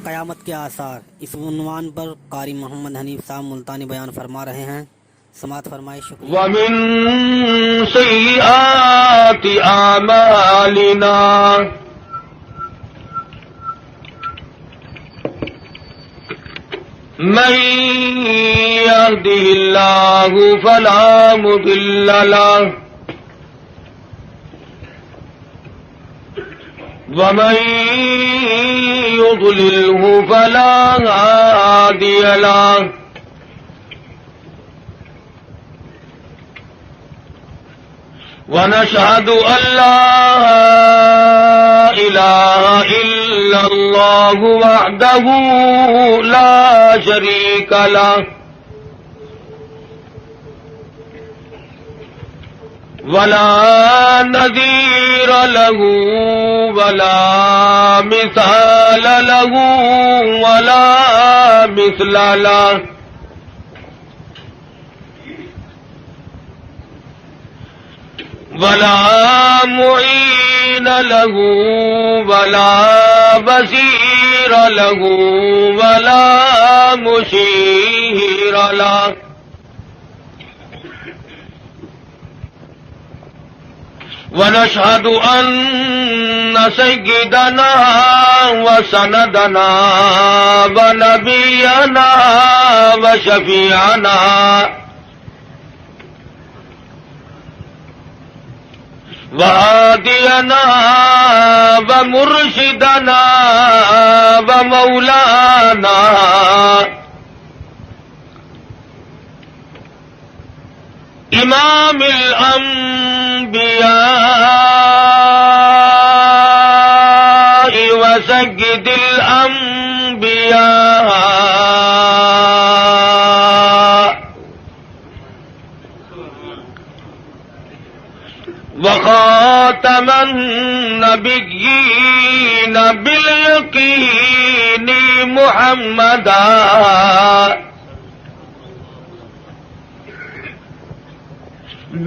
قیامت کے آثار، اس عنوان پر قاری محمد حنیف صاحب ملتانی بیان فرما رہے ہیں، سماعت فرمائے. شکریہ. وَمِن سَيِّئَاتِ أَعْمَالِنَا مَن يَهْدِهِ اللَّهُ فَلَا مُضِلَّ لَهُ وَمَن يُضْلِلْهُ فَلَا هَادِيَ لَهُ. ونشهد أن لا إله إلا الله وحده لا شريك له ولا نذير له ولا مثال له ولا مثل له ولا معين له ولا وزير له ولا مشير له. ونشهد أن سيدنا وسندنا ونبينا وشفيعنا وهادينا ومرشدنا ومولانا إمام الأنبياء وسيد الأنبياء وخاتم النبيين باليقين محمدا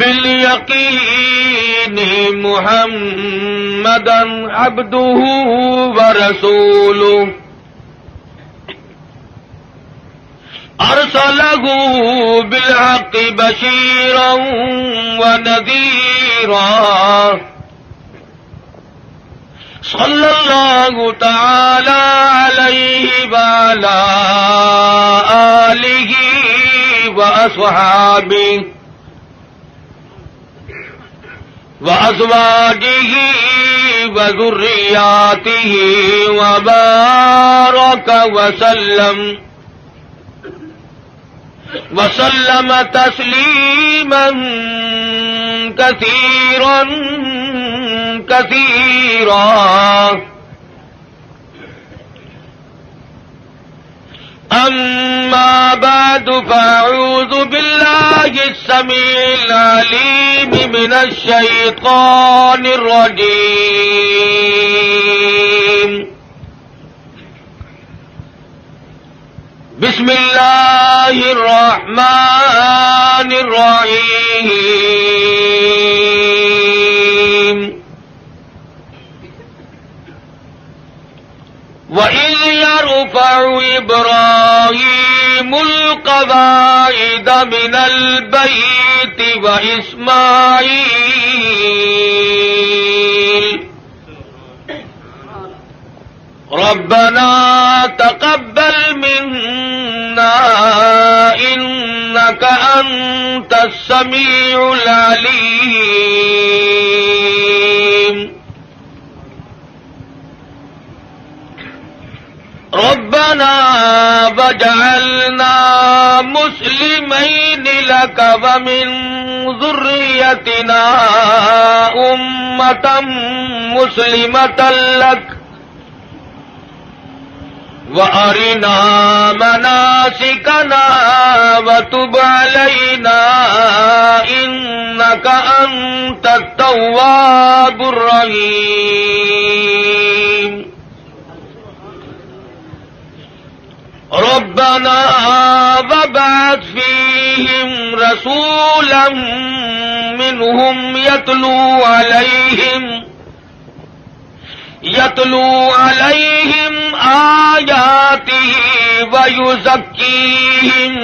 باليقين محمدا عبده ورسوله أرسله بالحق بشيرا ونذيرا صلى الله تعالى عليه وعلى آله وأصحابه وأزواجه وذرياته وبارك وسلم تسليما كثيرا كثيرا. أما بعد فأعوذ بالله السميع العليم من الشيطان الرجيم. بسم الله الرحمن الرحيم. وَإِذْ يَرْفَعُ إِبْرَاهِيمُ الْقَوَاعِدَ مِنَ الْبَيْتِ وَإِسْمَاعِيلُ رَبَّنَا تَقَبَّلْ مِنَّا إِنَّكَ أَنْتَ السَّمِيعُ الْعَلِيمُ. ربنا وجعلنا مسلمين لك ومن ذريتنا أمة مسلمة لك وأرنا مناسكنا وتب علينا إنك أنت التواب الرحيم. ربنا وابعث فيهم رسولا منهم يتلو عليهم آياتك آياته ويزكيهم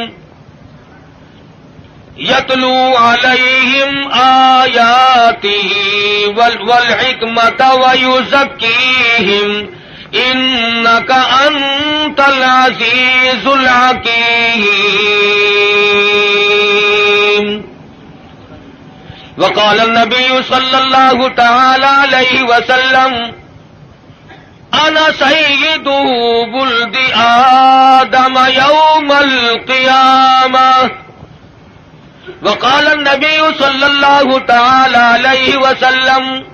يتلو عليهم آياته والحكمة ويزكيهم إنك أنت العزيز الحكيم. وقال النبي صلى الله تعالى عليه وسلم أنا سيد ولد آدم يوم القيامة. وقال النبي صلى الله تعالى عليه وسلم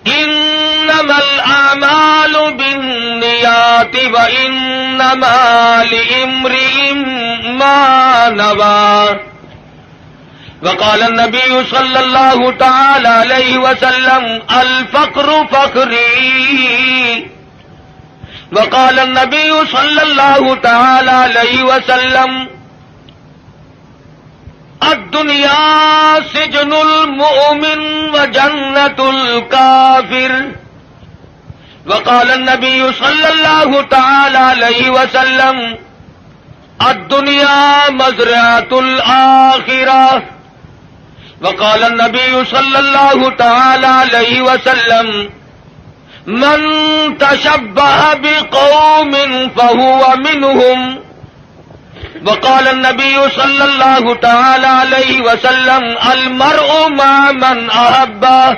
إنما الأعمال بالنيات وإنما لامرئ ما نوى. وقال النبي صلى الله تعالى عليه وسلم الفقر فخري. وقال النبي صلى الله تعالى عليه وسلم الدنيا سجن المؤمن وجنة الكافر. وقال النبي صلى الله تعالى عليه وسلم الدنيا مزرعة الآخرة. وقال النبي صلى الله تعالى عليه وسلم من تشبه بقوم فهو منهم. وقال النبي صلى الله تعالى عليه وسلم المرء مع من أحبه.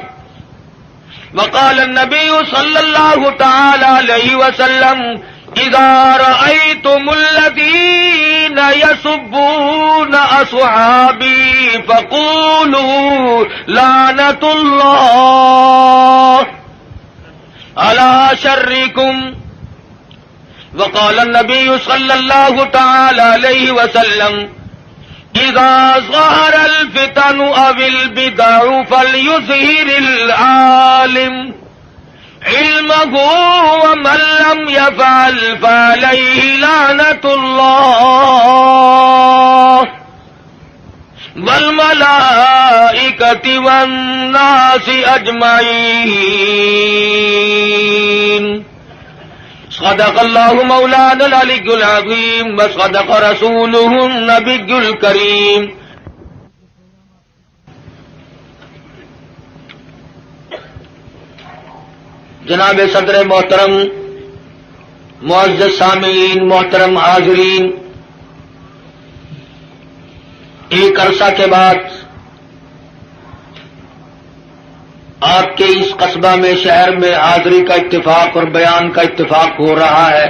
وقال النبي صلى الله تعالى عليه وسلم إذا رأيتم الذين يسبون أصحابي فقولوا لعنة الله على شركم. وقال النبي صلى الله تعالى عليه وسلم إذا ظهر الفتن أو البدع فليظهر العالم علمه ومن لم يفعل فعليه لعنة الله والملائكة والناس أجمعين. صدق الله مولانا العلي العظيم وصدق رسوله النبي الكريم. جناب صدر محترم، معزز سامعین، محترم حاضرین، ایک عرصہ کے بعد آپ کے اس قصبہ میں، شہر میں حاضری کا اتفاق اور بیان کا اتفاق ہو رہا ہے.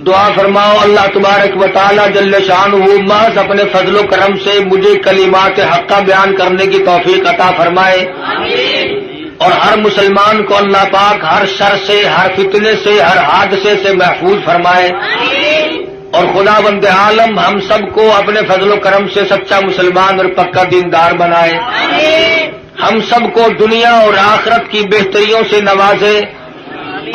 دعا فرماؤ اللہ تبارک و تعالی جل شانہ محض اپنے فضل و کرم سے مجھے کلمات حقہ بیان کرنے کی توفیق عطا فرمائے. آمین. اور ہر مسلمان کو اللہ پاک ہر شر سے، ہر فتنے سے، ہر حادثے سے محفوظ فرمائے. آمین. اور خداوند عالم ہم سب کو اپنے فضل و کرم سے سچا مسلمان اور پکا دیندار بنائے. آمین. ہم سب کو دنیا اور آخرت کی بہتریوں سے نوازے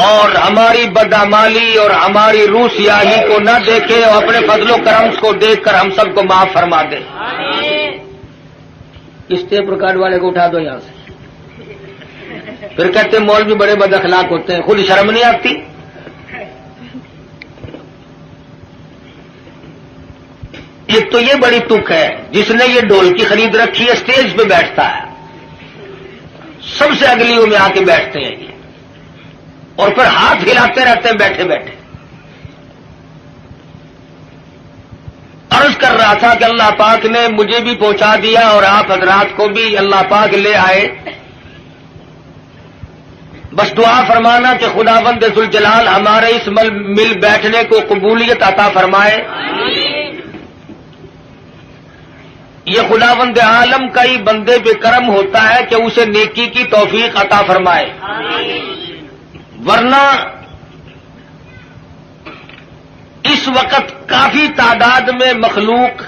اور ہماری بدعمالی اور ہماری روح سیاہی کو نہ دیکھے اور اپنے فضل و کرم کو دیکھ کر ہم سب کو معاف فرما دے. اس ٹیپ ریکارڈ والے کو اٹھا دو یہاں سے. پھر کہتے ہیں مولوی بڑے بد اخلاق ہوتے ہیں، خود شرم نہیں آتی؟ ایک تو یہ بڑی تک ہے جس نے یہ ڈھولکی خرید رکھی ہے، اسٹیج پہ بیٹھتا ہے، سب سے اگلیوں میں آ کے بیٹھتے ہیں یہ، اور پھر ہاتھ ہلاتے رہتے ہیں بیٹھے بیٹھے. عرض کر رہا تھا کہ اللہ پاک نے مجھے بھی پہنچا دیا اور آپ حضرات کو بھی اللہ پاک لے آئے. بس دعا فرمانا کہ خداوند ذوالجلال ہمارے اس مل بیٹھنے کو قبولیت عطا فرمائے. یہ خداوند عالم کا ہی بندے پہ کرم ہوتا ہے کہ اسے نیکی کی توفیق عطا فرمائے. ورنہ اس وقت کافی تعداد میں مخلوق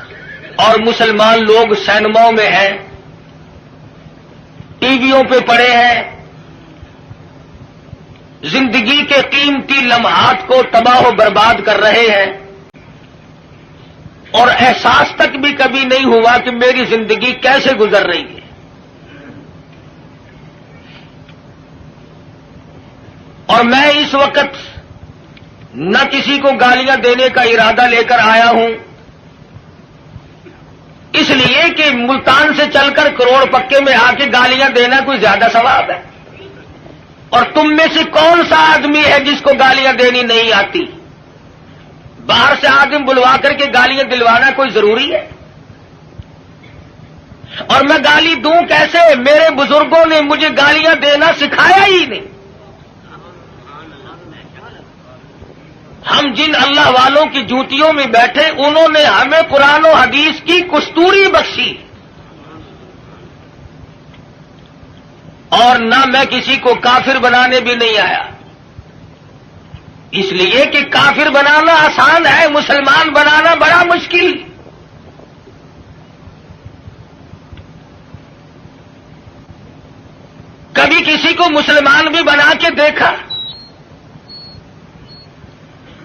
اور مسلمان لوگ سینماؤں میں ہیں، ٹی ویوں پہ پڑے ہیں، زندگی کے قیمتی لمحات کو تباہ و برباد کر رہے ہیں، اور احساس تک بھی کبھی نہیں ہوا کہ میری زندگی کیسے گزر رہی ہے. اور میں اس وقت نہ کسی کو گالیاں دینے کا ارادہ لے کر آیا ہوں، اس لیے کہ ملتان سے چل کر کروڑ پکے میں آ کے گالیاں دینا کوئی زیادہ ثواب ہے۔ اور تم میں سے کون سا آدمی ہے جس کو گالیاں دینی نہیں آتی؟ باہر سے آدمی بلوا کر کے گالیاں دلوانا کوئی ضروری ہے؟ اور میں گالی دوں کیسے؟ میرے بزرگوں نے مجھے گالیاں دینا سکھایا ہی نہیں۔ ہم جن اللہ والوں کی جوتیوں میں بیٹھے، انہوں نے ہمیں قرآن و حدیث کی کستوری بخشی، اور نہ میں کسی کو کافر بنانے بھی نہیں آیا، اس لیے کہ کافر بنانا آسان ہے، مسلمان بنانا بڑا مشکل۔ کبھی کسی کو مسلمان بھی بنا کے دیکھا؟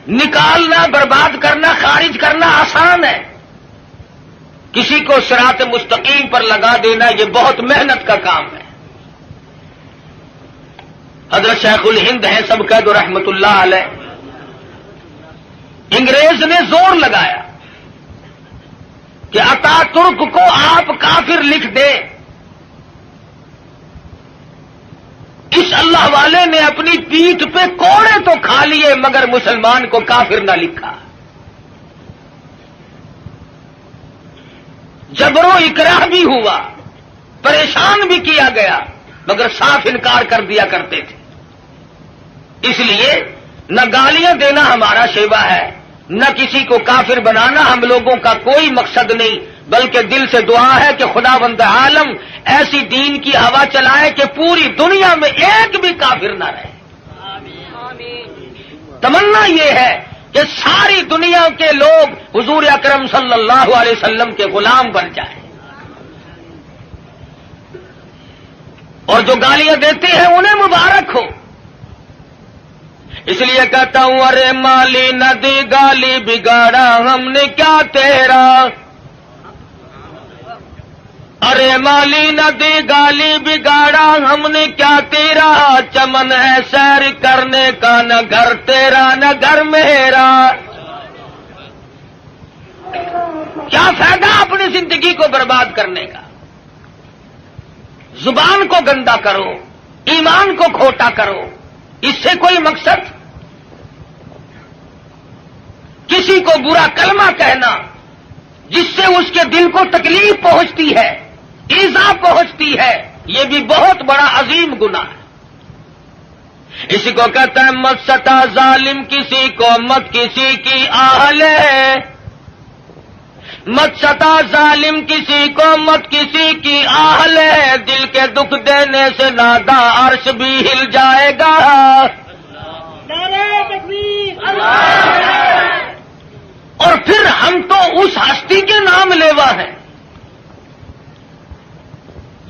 نکالنا، برباد کرنا، خارج کرنا آسان ہے، کسی کو صراط مستقیم پر لگا دینا یہ بہت محنت کا کام ہے۔ حضرت شیخ الہند ہیں سب قید رحمت اللہ علیہ، انگریز نے زور لگایا کہ اتا ترک کو آپ کافر لکھ دیں۔ اس اللہ والے نے اپنی پیٹھ پہ کوڑے تو کھا لیے مگر مسلمان کو کافر نہ لکھا۔ جبر و اکراہ بھی ہوا، پریشان بھی کیا گیا، مگر صاف انکار کر دیا کرتے تھے۔ اس لیے نہ گالیاں دینا ہمارا شیوا ہے، نہ کسی کو کافر بنانا ہم لوگوں کا کوئی مقصد نہیں، بلکہ دل سے دعا ہے کہ خداوند عالم ایسی دین کی ہوا چلائے کہ پوری دنیا میں ایک بھی کافر نہ رہے۔ تمنا یہ ہے کہ ساری دنیا کے لوگ حضور اکرم صلی اللہ علیہ وسلم کے غلام بن جائیں، اور جو گالیاں دیتے ہیں انہیں مبارک ہو۔ اس لیے کہتا ہوں ارے مالی ندی گالی بگاڑا ہم نے کیا تیرا، ارے مالی ندی گالی بگاڑا ہم نے کیا تیرا، چمن ہے سیر کرنے کا نہ گھر تیرا نہ گھر میرا۔ کیا فائدہ اپنی زندگی کو برباد کرنے کا؟ زبان کو گندا کرو، ایمان کو کھوٹا کرو، اس سے کوئی مقصد؟ کسی کو برا کلمہ کہنا جس سے اس کے دل کو تکلیف پہنچتی ہے، ایذا پہنچتی ہے، یہ بھی بہت بڑا عظیم گناہ ہے۔ اسی کو کہتا ہے مت ستا ظالم کسی کو مت کسی کی آہ لے، مت ستا ظالم کسی کو مت کسی کی آہ لے، دل کے دکھ دینے سے نادا عرش بھی ہل جائے گا۔ اور پھر ہم تو اس ہستی کے نام لیوا ہیں۔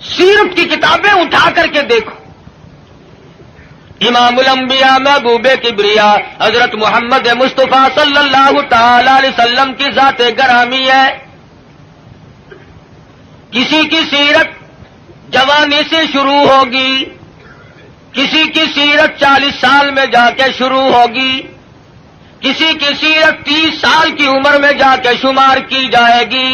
سیرت کی کتابیں اٹھا کر کے دیکھو، امام الانبیاء محبوب کبریا حضرت محمد مصطفیٰ صلی اللہ تعالی علیہ وسلم کی ذات گرامی ہے۔ کسی کی سیرت جوانی سے شروع ہوگی، کسی کی سیرت 40 سال میں جا کے شروع ہوگی، کسی کی سیرت 30 سال کی عمر میں جا کے شمار کی جائے گی۔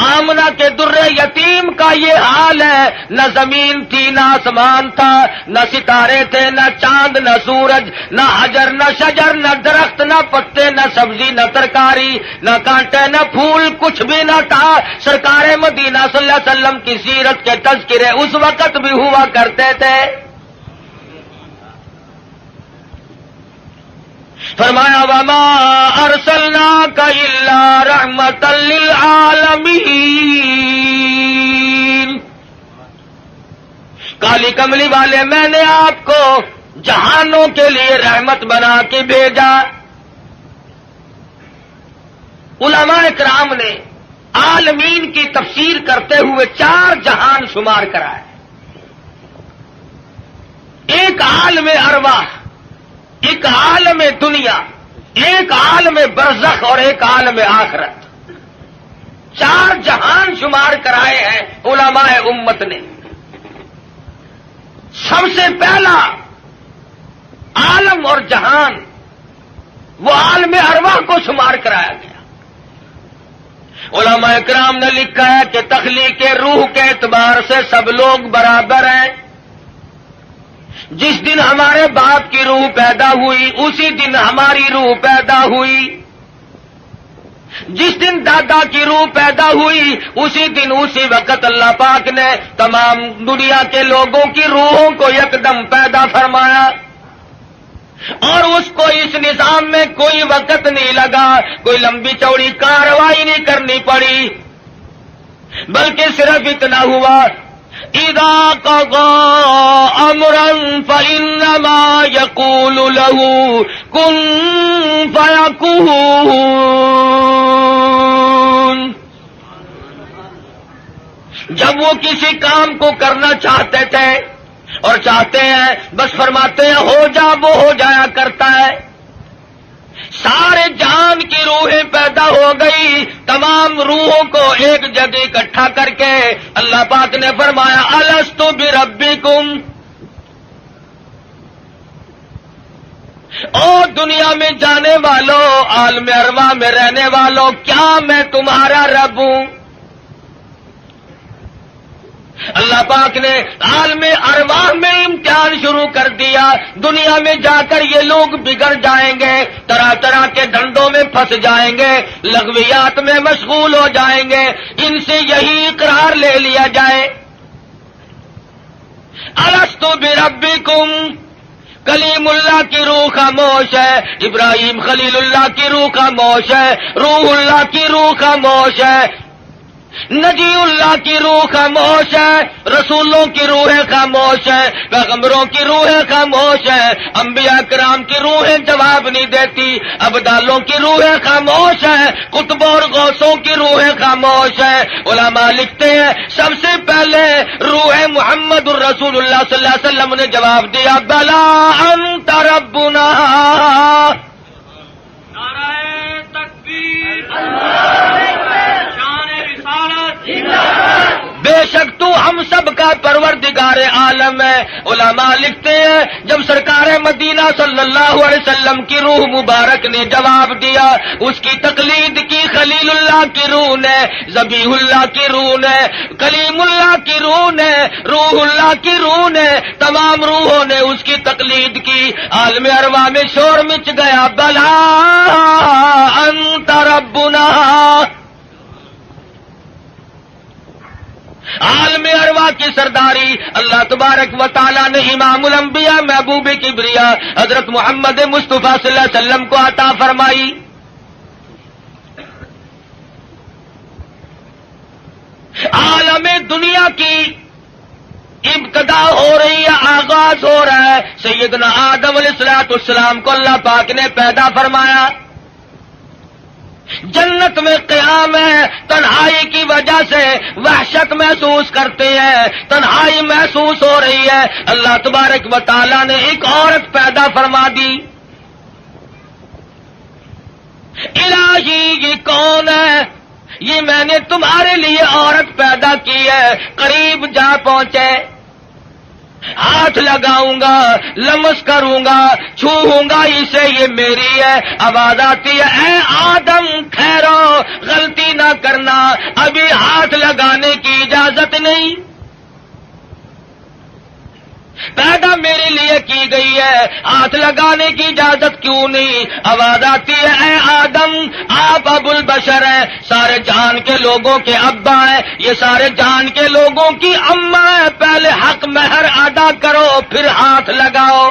آمنہ کے در یتیم کا یہ حال ہے، نہ زمین تھی نہ آسمان تھا، نہ ستارے تھے نہ چاند نہ سورج، نہ حجر نہ شجر، نہ درخت نہ پتے، نہ سبزی نہ ترکاری، نہ کانٹے نہ پھول، کچھ بھی نہ تھا۔ سرکار مدینہ صلی اللہ علیہ وسلم کی سیرت کے تذکرے اس وقت بھی ہوا کرتے تھے۔ فرمایا وما ارسلناک الا رحمتا للعالمین، کالی کملی والے میں نے آپ کو جہانوں کے لیے رحمت بنا کے بھیجا۔ علماء کرام نے عالمین کی تفسیر کرتے ہوئے 4 جہان شمار کرائے، ایک عالم ارواح، ایک عالم دنیا، ایک عالم برزخ اور ایک عالم آخرت۔ 4 جہان شمار کرائے ہیں علماء امت نے۔ سب سے پہلا عالم اور جہان، وہ عالم ارواح کو شمار کرایا گیا۔ علماء کرام نے لکھا ہے کہ تخلیق روح کے اعتبار سے سب لوگ برابر ہیں۔ جس دن ہمارے باپ کی روح پیدا ہوئی اسی دن ہماری روح پیدا ہوئی، جس دن دادا کی روح پیدا ہوئی اسی دن اسی وقت اللہ پاک نے تمام دنیا کے لوگوں کی روحوں کو یکدم پیدا فرمایا، اور اس کو اس نظام میں کوئی وقت نہیں لگا، کوئی لمبی چوڑی کارروائی نہیں کرنی پڑی، بلکہ صرف اتنا ہوا اذا قضى امرا فانما يقول له كن فيكون۔ جب وہ کسی کام کو کرنا چاہتے تھے اور چاہتے ہیں بس فرماتے ہیں ہو جا، وہ ہو جایا کرتا ہے۔ سارے جان کی روحیں پیدا ہو گئی، تمام روحوں کو ایک جگہ اکٹھا کر کے اللہ پاک نے فرمایا الستو بربکم، اور دنیا میں جانے والوں، عالم ارواح میں رہنے والوں، کیا میں تمہارا رب ہوں؟ اللہ پاک نے عالم ارواح میں امتحان شروع کر دیا۔ دنیا میں جا کر یہ لوگ بگڑ جائیں گے، طرح طرح کے دھندوں میں پھنس جائیں گے، لغویات میں مشغول ہو جائیں گے، ان سے یہی اقرار لے لیا جائے الستو بربکم۔ کلیم اللہ کی روح خاموش ہے، ابراہیم خلیل اللہ کی روح خاموش ہے، روح اللہ کی روح خاموش ہے، نجی اللہ کی روح خاموش ہے، رسولوں کی روحیں خاموش ہیں، پیغمبروں کی روحیں خاموش ہیں، انبیاء کرام کی روحیں جواب نہیں دیتی، ابدالوں کی روحیں خاموش ہیں، قطبوں اور غوثوں کی روحیں خاموش ہیں۔ علماء لکھتے ہیں سب سے پہلے روح محمد الرسول اللہ صلی اللہ علیہ وسلم نے جواب دیا بلا انت ربنا۔ نعرہ تکبیر، بے شک تو ہم سب کا پروردگار عالم ہے۔ علماء لکھتے ہیں جب سرکار مدینہ صلی اللہ علیہ وسلم کی روح مبارک نے جواب دیا، اس کی تقلید کی خلیل اللہ کی روح نے، ذبیح اللہ کی روح نے، کلیم اللہ کی روح نے، روح اللہ کی روح نے، تمام روحوں نے اس کی تقلید کی۔ عالم ارواح میں شور مچ گیا بلا انت ربنا۔ عالم ارواح کی سرداری اللہ تبارک و تعالیٰ نے امام الانبیاء محبوب کبریا حضرت محمد مصطفیٰ صلی اللہ علیہ وسلم کو عطا فرمائی۔ عالم دنیا کی ابتدا ہو رہی ہے، آغاز ہو رہا ہے۔ سیدنا آدم علیہ السلام کو اللہ پاک نے پیدا فرمایا، جنت میں قیام ہے، تنہائی کی وجہ سے وحشت محسوس کرتے ہیں، تنہائی محسوس ہو رہی ہے، اللہ تبارک و تعالیٰ نے ایک عورت پیدا فرما دی۔ الہی یہ کون ہے؟ یہ میں نے تمہارے لیے عورت پیدا کی ہے۔ قریب جا پہنچے، ہاتھ لگاؤں گا، لمس کروں گا، چھوؤں گا اسے، یہ میری ہے۔ آواز آتی ہے اے آدم ٹھہرو، غلطی نہ کرنا، ابھی ہاتھ لگانے کی اجازت نہیں، پیدا میرے لیے کی گئی ہے، ہاتھ لگانے کی اجازت کیوں نہیں؟ آواز آتی ہے اے آدم آپ ابو البشر ہیں، سارے جہان کے لوگوں کے ابا ہیں، یہ سارے جہان کے لوگوں کی اماں ہیں، پہلے حق مہر ادا کرو پھر ہاتھ لگاؤ۔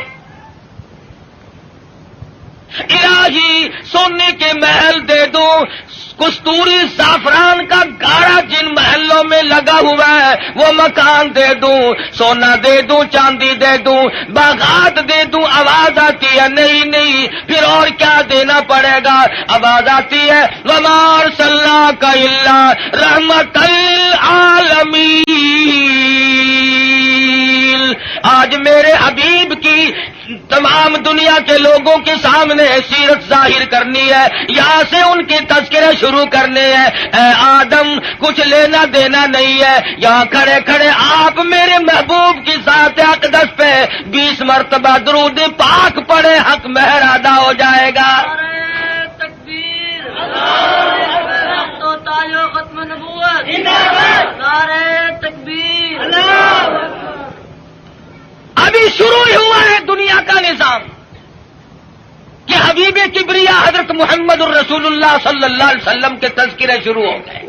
الہی سونے کے محل دے دوں، کستوری زعفران کا گاڑا جن محلوں میں لگا ہوا ہے وہ مکان دے دوں، سونا دے دوں، چاندی دے دوں، باغات دے دوں۔ آواز آتی ہے نہیں نہیں، پھر اور کیا دینا پڑے گا؟ آواز آتی ہے وما ارسلناک الا رحمۃ للعالمین۔ آج میرے حبیب کی تمام دنیا کے لوگوں کے سامنے سیرت ظاہر کرنی ہے، یہاں سے ان کے تذکرے شروع کرنے ہیں۔ اے آدم کچھ لینا دینا نہیں ہے، یہاں کھڑے کھڑے آپ میرے محبوب کی ذات اقدس پہ 20 مرتبہ درود پاک پڑھے، حق مہر ادا ہو جائے گا۔ تکبیر، تو تاجو ختم نبوت، نعرہ تکبیر، ابھی شروع ہی ہوا ہے دنیا کا نظام کہ حبیب کبریا حضرت محمد الرسول اللہ صلی اللہ علیہ وسلم کے تذکرے شروع ہو گئے۔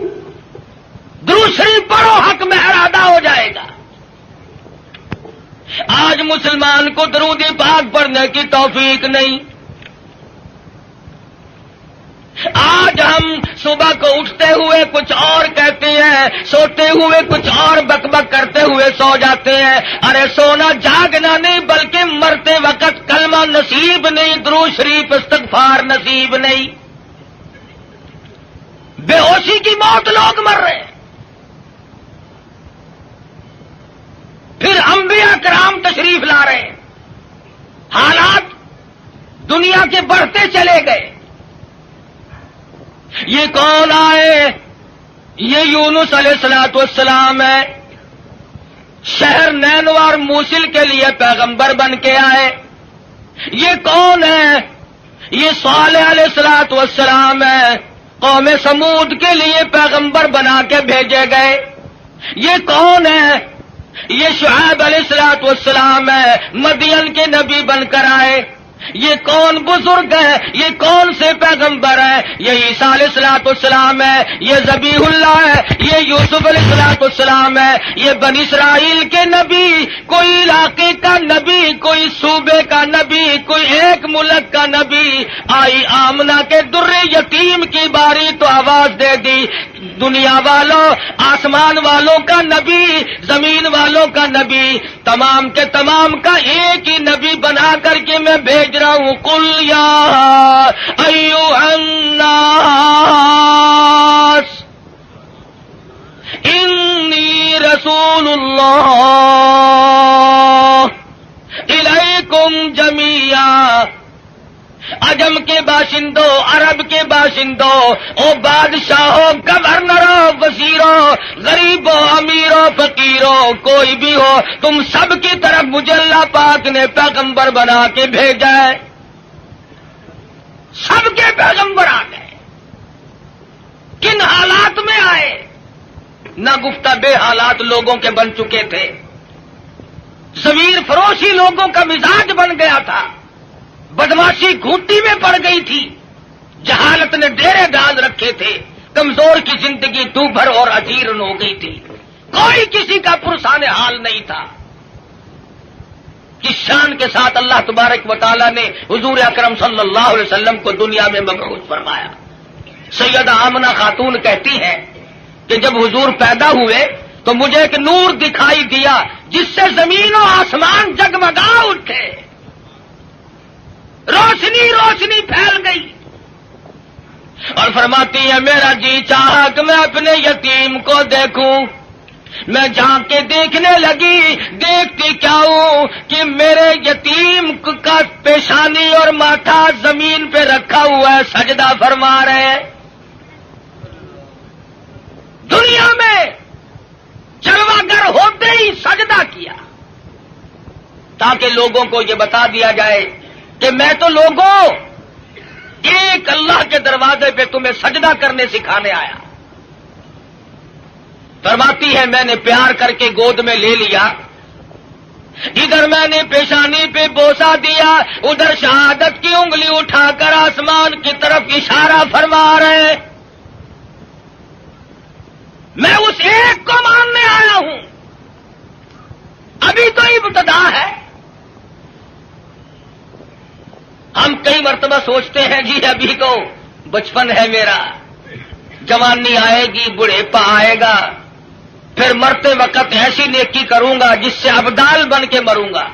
درود شریف پڑھو، حق مہر ادا ہو جائے گا۔ آج مسلمان کو درود پاک پڑھنے کی توفیق نہیں۔ آج ہم صبح کو اٹھتے ہوئے کچھ اور کہتے ہیں، سوتے ہوئے کچھ اور بک بک کرتے ہوئے سو جاتے ہیں۔ ارے سونا جاگنا نہیں، بلکہ مرتے وقت کلمہ نصیب نہیں، درود شریف استغفار نصیب نہیں۔ بے ہوشی کی موت لوگ مر رہے ہیں۔ پھر انبیاء کرام تشریف لا رہے ہیں، حالات دنیا کے بڑھتے چلے گئے۔ یہ کون آئے؟ یہ یونس علیہ السلام ہے، شہر نینوار موصل کے لیے پیغمبر بن کے آئے۔ یہ کون ہے؟ یہ صالح علیہ السلام ہے، قوم سمود کے لیے پیغمبر بنا کے بھیجے گئے۔ یہ کون ہے؟ یہ شعیب علیہ السلام ہے، مدین کے نبی بن کر آئے۔ یہ کون بزرگ ہے؟ یہ کون سے پیغمبر ہے؟ یہ عیسیٰ علیہ السلام ہے، یہ ذبیح اللہ ہے، یہ یوسف علیہ السلام ہے، یہ بنی اسرائیل کے نبی، کوئی علاقے کا نبی، کوئی صوبے کا نبی، کوئی ایک ملک کا نبی۔ آئی آمنہ کے در یتیم کی باری تو آواز دے دی، دنیا والوں، آسمان والوں کا نبی، زمین والوں کا نبی، تمام کے تمام کا ایک ہی نبی بنا کر کے میں بھیج رہا ہوں۔ قل یا ایھا الناس انی رسول اللہ الیکم جمیعا۔ عجم کے باشندوں، عرب کے باشندوں، او بادشاہوں، گورنروں، وزیروں، غریبوں، امیروں، فقیروں، کوئی بھی ہو، تم سب کی طرف مجھے اللہ پاک نے پیغمبر بنا کے بھیجا ہے۔ سب کے پیغمبر آ گئے۔ کن حالات میں آئے؟ نہ گفتہ بے حالات لوگوں کے بن چکے تھے، ضمیر فروشی لوگوں کا مزاج بن گیا تھا، بدماشی گھوٹی میں پڑ گئی تھی، جہالت نے ڈیرے ڈال رکھے تھے، کمزور کی زندگی دوبھر اور اجیرن ہو گئی تھی، کوئی کسی کا پرسان حال نہیں تھا۔ کس شان کے ساتھ اللہ تبارک و تعالی نے حضور اکرم صلی اللہ علیہ وسلم کو دنیا میں مبعوث فرمایا۔ سیدہ آمنہ خاتون کہتی ہیں کہ جب حضور پیدا ہوئے تو مجھے ایک نور دکھائی دیا جس سے زمین و آسمان جگمگا اٹھے، روشنی روشنی پھیل گئی، اور فرماتی ہے میرا جی چاہا کہ میں اپنے یتیم کو دیکھوں۔ میں جھانک کے دیکھنے لگی، دیکھتی کیا ہوں کہ میرے یتیم کا پیشانی اور ماتھا زمین پہ رکھا ہوا ہے، سجدہ فرما رہے ہیں۔ دنیا میں جلوہ گر ہوتے ہی سجدہ کیا تاکہ لوگوں کو یہ بتا دیا جائے کہ میں تو لوگوں ایک اللہ کے دروازے پہ تمہیں سجدہ کرنے سکھانے آیا۔ فرماتی ہے میں نے پیار کر کے گود میں لے لیا، ادھر میں نے پیشانی پہ بوسہ دیا، ادھر شہادت کی انگلی اٹھا کر آسمان کی طرف اشارہ فرما رہے ہیں۔ میں اس ایک کو ماننے آیا ہوں، ابھی تو ابتدا ہے۔ ہم کئی مرتبہ سوچتے ہیں جی ابھی تو بچپن ہے میرا، جوانی آئے گی، بڑھیپا آئے گا، پھر مرتے وقت ایسی نیکی کروں گا جس سے ابدال بن کے مروں گا۔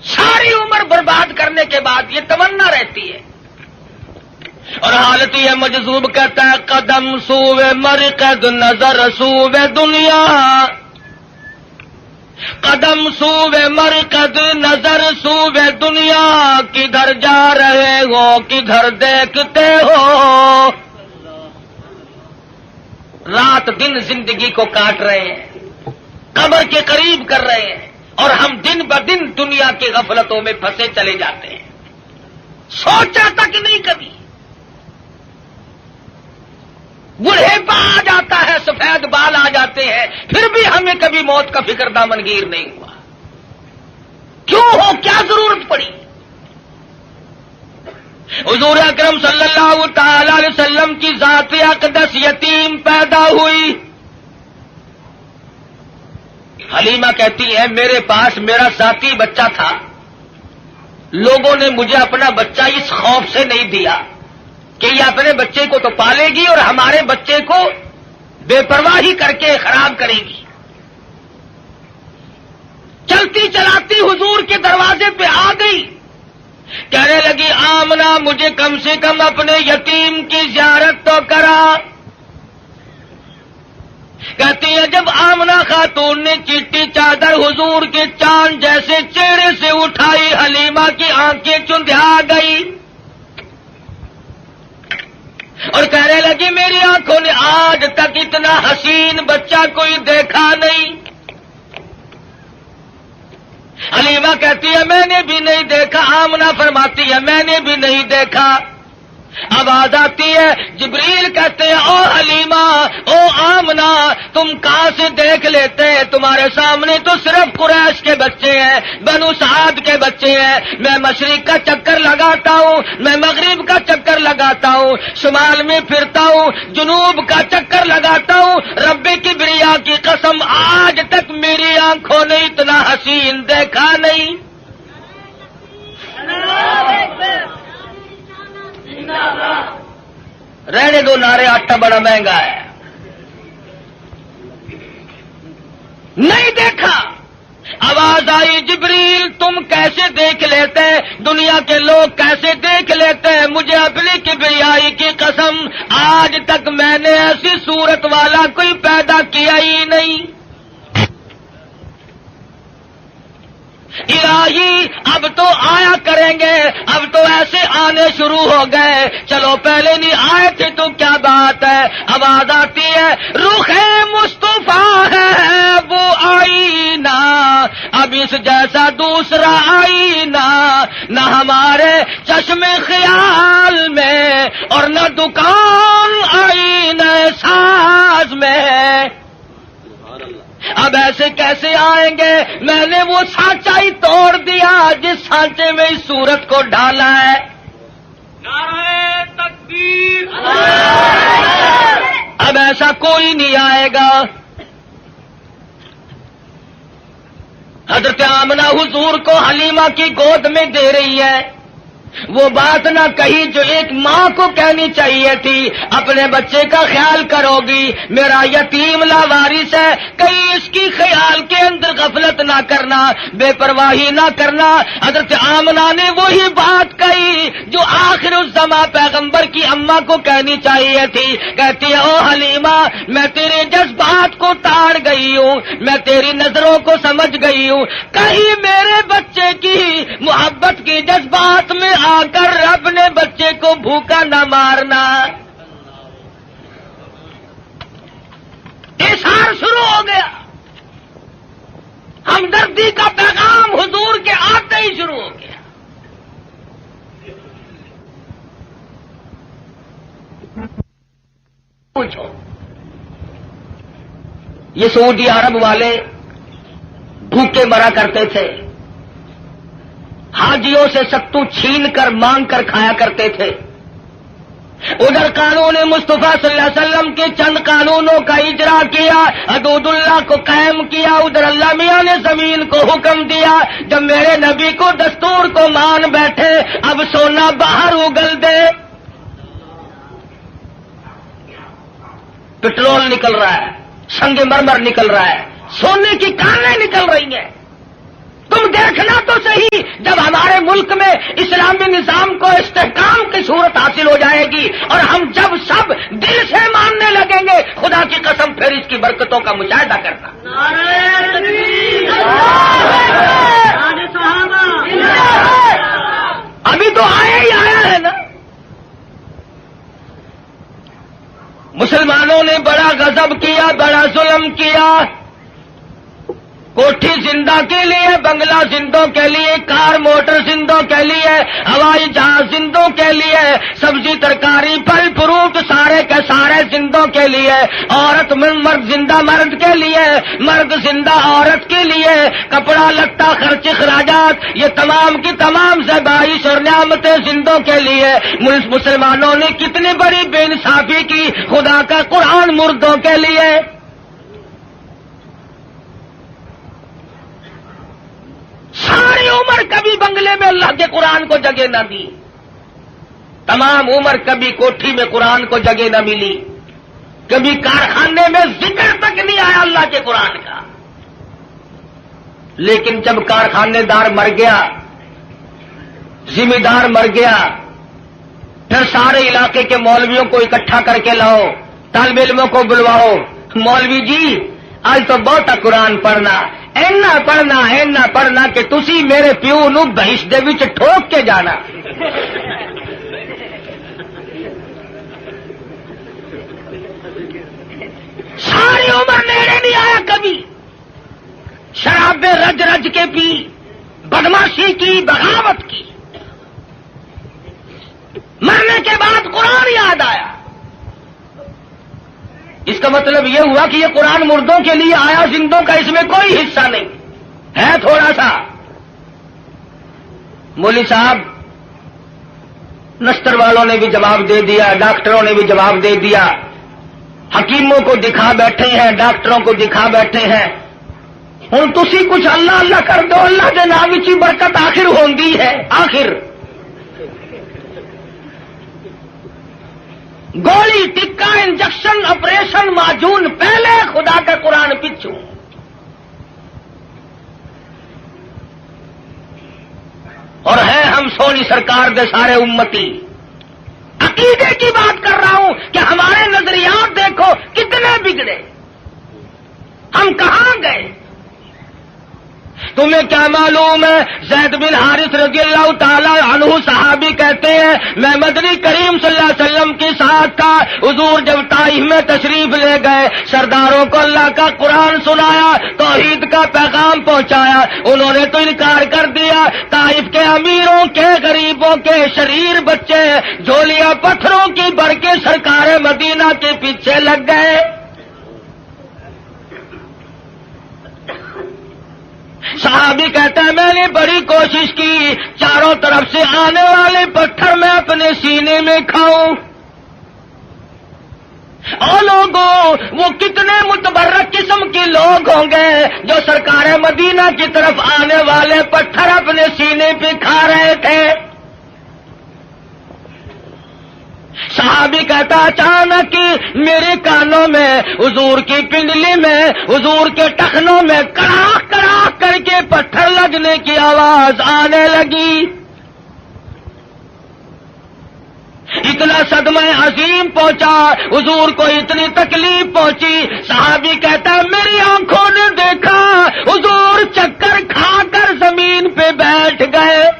ساری عمر برباد کرنے کے بعد یہ تمنا رہتی ہے، اور حالت یہ مجذوب کہتا ہے قدم سوئے مرقد نظر سوئے دنیا، قدم سوے مرکز نظر سوے دنیا، کدھر جا رہے ہو کدھر دیکھتے ہو؟ رات دن زندگی کو کاٹ رہے ہیں، قبر کے قریب کر رہے ہیں، اور ہم دن بدن دنیا کی غفلتوں میں پھنسے چلے جاتے ہیں، سوچا تک نہیں کبھی۔ بڑھےپا آ جاتا ہے، سفید بال آ جاتے ہیں، پھر بھی ہمیں کبھی موت کا فکر دامنگیر نہیں ہوا۔ کیوں ہو؟ کیا ضرورت پڑی؟ حضور اکرم صلی اللہ تعالی علیہ وسلم کی ذات اقدس یتیم پیدا ہوئی۔ حلیمہ کہتی ہے میرے پاس میرا ذاتی بچہ تھا، لوگوں نے مجھے اپنا بچہ اس خوف سے نہیں دیا کہ یہ اپنے بچے کو تو پالے گی اور ہمارے بچے کو بے پرواہی کر کے خراب کرے گی۔ چلتی چلاتی حضور کے دروازے پہ آ گئی، کہنے لگی آمنہ مجھے کم سے کم اپنے یتیم کی زیارت تو کرا۔ کہتی ہے جب آمنہ خاتون نے چٹی چادر حضور کے چاند جیسے چہرے سے اٹھائی، حلیمہ کی آنکھیں چندھیا گئی اور کہنے لگی میری آنکھوں نے آج تک اتنا حسین بچہ کوئی دیکھا نہیں۔ حلیمہ کہتی ہے میں نے بھی نہیں دیکھا، آمنہ فرماتی ہے میں نے بھی نہیں دیکھا۔ آواز آتی ہے، جبریل کہتے ہیں او حلیمہ او آمنہ تم کہاں سے دیکھ لیتے ہیں؟ تمہارے سامنے تو صرف قریش کے بچے ہیں، بنو سعد کے بچے ہیں۔ میں مشرق کا چکر لگاتا ہوں، میں مغرب کا چکر لگاتا ہوں، شمال میں پھرتا ہوں، جنوب کا چکر لگاتا ہوں، رب کبریا کی قسم آج تک میری آنکھوں نے اتنا حسین دیکھا نہیں۔ رہنے دو نعرے، آٹا بڑا مہنگا ہے۔ نہیں دیکھا۔ آواز آئی جبریل تم کیسے دیکھ لیتے؟ دنیا کے لوگ کیسے دیکھ لیتے ہیں؟ مجھے اپنی کبریائی کی قسم آج تک میں نے ایسی صورت والا کوئی پیدا کیا ہی نہیں۔ الہی اب تو آیا کریں گے، اب تو ایسے آنے شروع ہو گئے، چلو پہلے نہیں آئے تھے تو کیا بات ہے۔ آواز آتی ہے رخ مصطفیٰ ہے وہ آئینہ، اب اس جیسا دوسرا آئینہ نہ ہمارے چشم خیال میں اور نہ دکان آئینہ ساز میں۔ اب ایسے کیسے آئیں گے؟ میں نے وہ سانچا ہی توڑ دیا جس سانچے میں اس صورت کو ڈالا ہے۔ نعرہ تکبیر! اب ایسا کوئی نہیں آئے گا۔ حضرت آمنہ حضور کو حلیمہ کی گود میں دے رہی ہے، وہ بات نہ کہی جو ایک ماں کو کہنی چاہیے تھی، اپنے بچے کا خیال کرو گی، میرا یتیم لاوارث ہے، کہیں اس کی خیال کے اندر غفلت نہ کرنا، بے پرواہی نہ کرنا۔ حضرت آمنہ نے وہی بات کہی جو آخر الزماں پیغمبر کی اماں کو کہنی چاہیے تھی۔ کہتی ہے او حلیمہ میں تیرے جذبات کو تاڑ گئی ہوں، میں تیری نظروں کو سمجھ گئی ہوں، کہیں میرے بچے کی محبت کی جذبات میں آ کر اپنے بچے کو بھوکا نہ مارنا۔ اظہار شروع ہو گیا، ہمدردی کا پیغام حضور کے آتے ہی شروع ہو گیا۔ پوچھو یہ سعودی عرب والے بھوکے مرا کرتے تھے، حاجیوں سے ستو چھین کر مانگ کر کھایا کرتے تھے، ادھر قانون مصطفیٰ صلی اللہ علیہ وسلم کے چند قانونوں کا اجرا کیا، حدود اللہ کو قائم کیا، ادھر اللہ میاں نے زمین کو حکم دیا جب میرے نبی کو دستور کو مان بیٹھے اب سونا باہر اگل دے۔ پٹرول نکل رہا ہے، سنگ مرمر نکل رہا ہے، سونے کی کانیں نکل رہی ہیں، تم دیکھنا تو صحیح جب ہمارے ملک میں اسلامی نظام کو استحکام کی صورت حاصل ہو جائے گی اور ہم جب سب دل سے ماننے لگیں گے، خدا کی قسم پھر اس کی برکتوں کا مشاہدہ کرنا۔ ابھی تو آیا ہی آیا ہے نا۔ مسلمانوں نے بڑا غضب کیا، بڑا ظلم کیا۔ کوٹھی زندہ کے لیے، بنگلہ زندوں کے لیے، کار موٹر زندوں کے لیے، ہوائی جہاز زندوں کے لیے، سبزی ترکاری پھل فروٹ سارے کے سارے زندوں کے لیے، عورت مرد زندہ مرد کے لیے، مرد زندہ عورت کے لیے، کپڑا لتا خرچ اخراجات یہ تمام کی تمام زیبائش اور نعمتیں زندوں کے لیے۔ مسلمانوں نے کتنی بڑی بے انصافی کی، خدا کا قرآن مردوں کے لیے۔ ساری عمر کبھی بنگلے میں اللہ کے قرآن کو جگہ نہ دی، تمام عمر کبھی کوٹھی میں قرآن کو جگہ نہ ملی، کبھی کارخانے میں ذکر تک نہیں آیا اللہ کے قرآن کا۔ لیکن جب کارخانے دار مر گیا، ذمہ دار مر گیا، پھر سارے علاقے کے مولویوں کو اکٹھا کر کے لاؤ، طالب علموں کو بلواؤ، مولوی جی آج تو بہت قرآن پڑھنا، اینا پڑھنا کہ تسی میرے پیو نو بہش دے وچ ٹھوک کے جانا۔ ساری عمر نیڑے نہیں آیا کبھی، شرابیں رج رج کے پی، بدماشی کی، بغاوت کی، مرنے کے بعد قرآن یاد آیا۔ اس کا مطلب یہ ہوا کہ یہ قرآن مردوں کے لیے آیا، زندوں کا اس میں کوئی حصہ نہیں ہے، تھوڑا سا۔ مولوی صاحب نستر والوں نے بھی جواب دے دیا، ڈاکٹروں نے بھی جواب دے دیا، حکیموں کو دکھا بیٹھے ہیں، ڈاکٹروں کو دکھا بیٹھے ہیں۔ ہن تسی کچھ اللہ اللہ کر دو، اللہ دے نام وچ برکت آخر ہوندی ہے۔ آخر گولی ٹکا انجیکشن آپریشن معجون پہلے، خدا کا قرآن پچھو۔ اور ہے ہم سونی سرکار دے سارے امتی۔ عقیدے کی بات کر رہا ہوں کہ ہمارے نظریات دیکھو کتنے بگڑے، ہم کہاں گئے۔ تمہیں کیا معلوم ہے، زید بن حارث رضی اللہ تعالی عنہ صحابی کہتے ہیں میں مدنی کریم صلی اللہ علیہ وسلم کے ساتھ تھا، حضور جب طائف میں تشریف لے گئے، سرداروں کو اللہ کا قرآن سنایا، توحید کا پیغام پہنچایا، انہوں نے تو انکار کر دیا۔ طائف کے امیروں کے، غریبوں کے، شریر بچے جھولیاں پتھروں کی بھر کے سرکار مدینہ کے پیچھے لگ گئے۔ صحابی کہتا ہے میں نے بڑی کوشش کی، چاروں طرف سے آنے والے پتھر میں اپنے سینے میں کھاؤں۔ اور لوگوں وہ کتنے متبرک قسم کے لوگ ہوں گے جو سرکار مدینہ کی طرف آنے والے پتھر اپنے سینے پہ کھا رہے تھے۔ صحابی کہتا اچانک میرے کانوں میں، حضور کی پنڈلی میں، حضور کے ٹخنوں میں کڑاک کڑاک کر کے پتھر لگنے کی آواز آنے لگی۔ اتنا صدمہ عظیم پہنچا، حضور کو اتنی تکلیف پہنچی۔ صحابی کہتا ہے میری آنکھوں نے دیکھا حضور چکر کھا کر زمین پہ بیٹھ گئے۔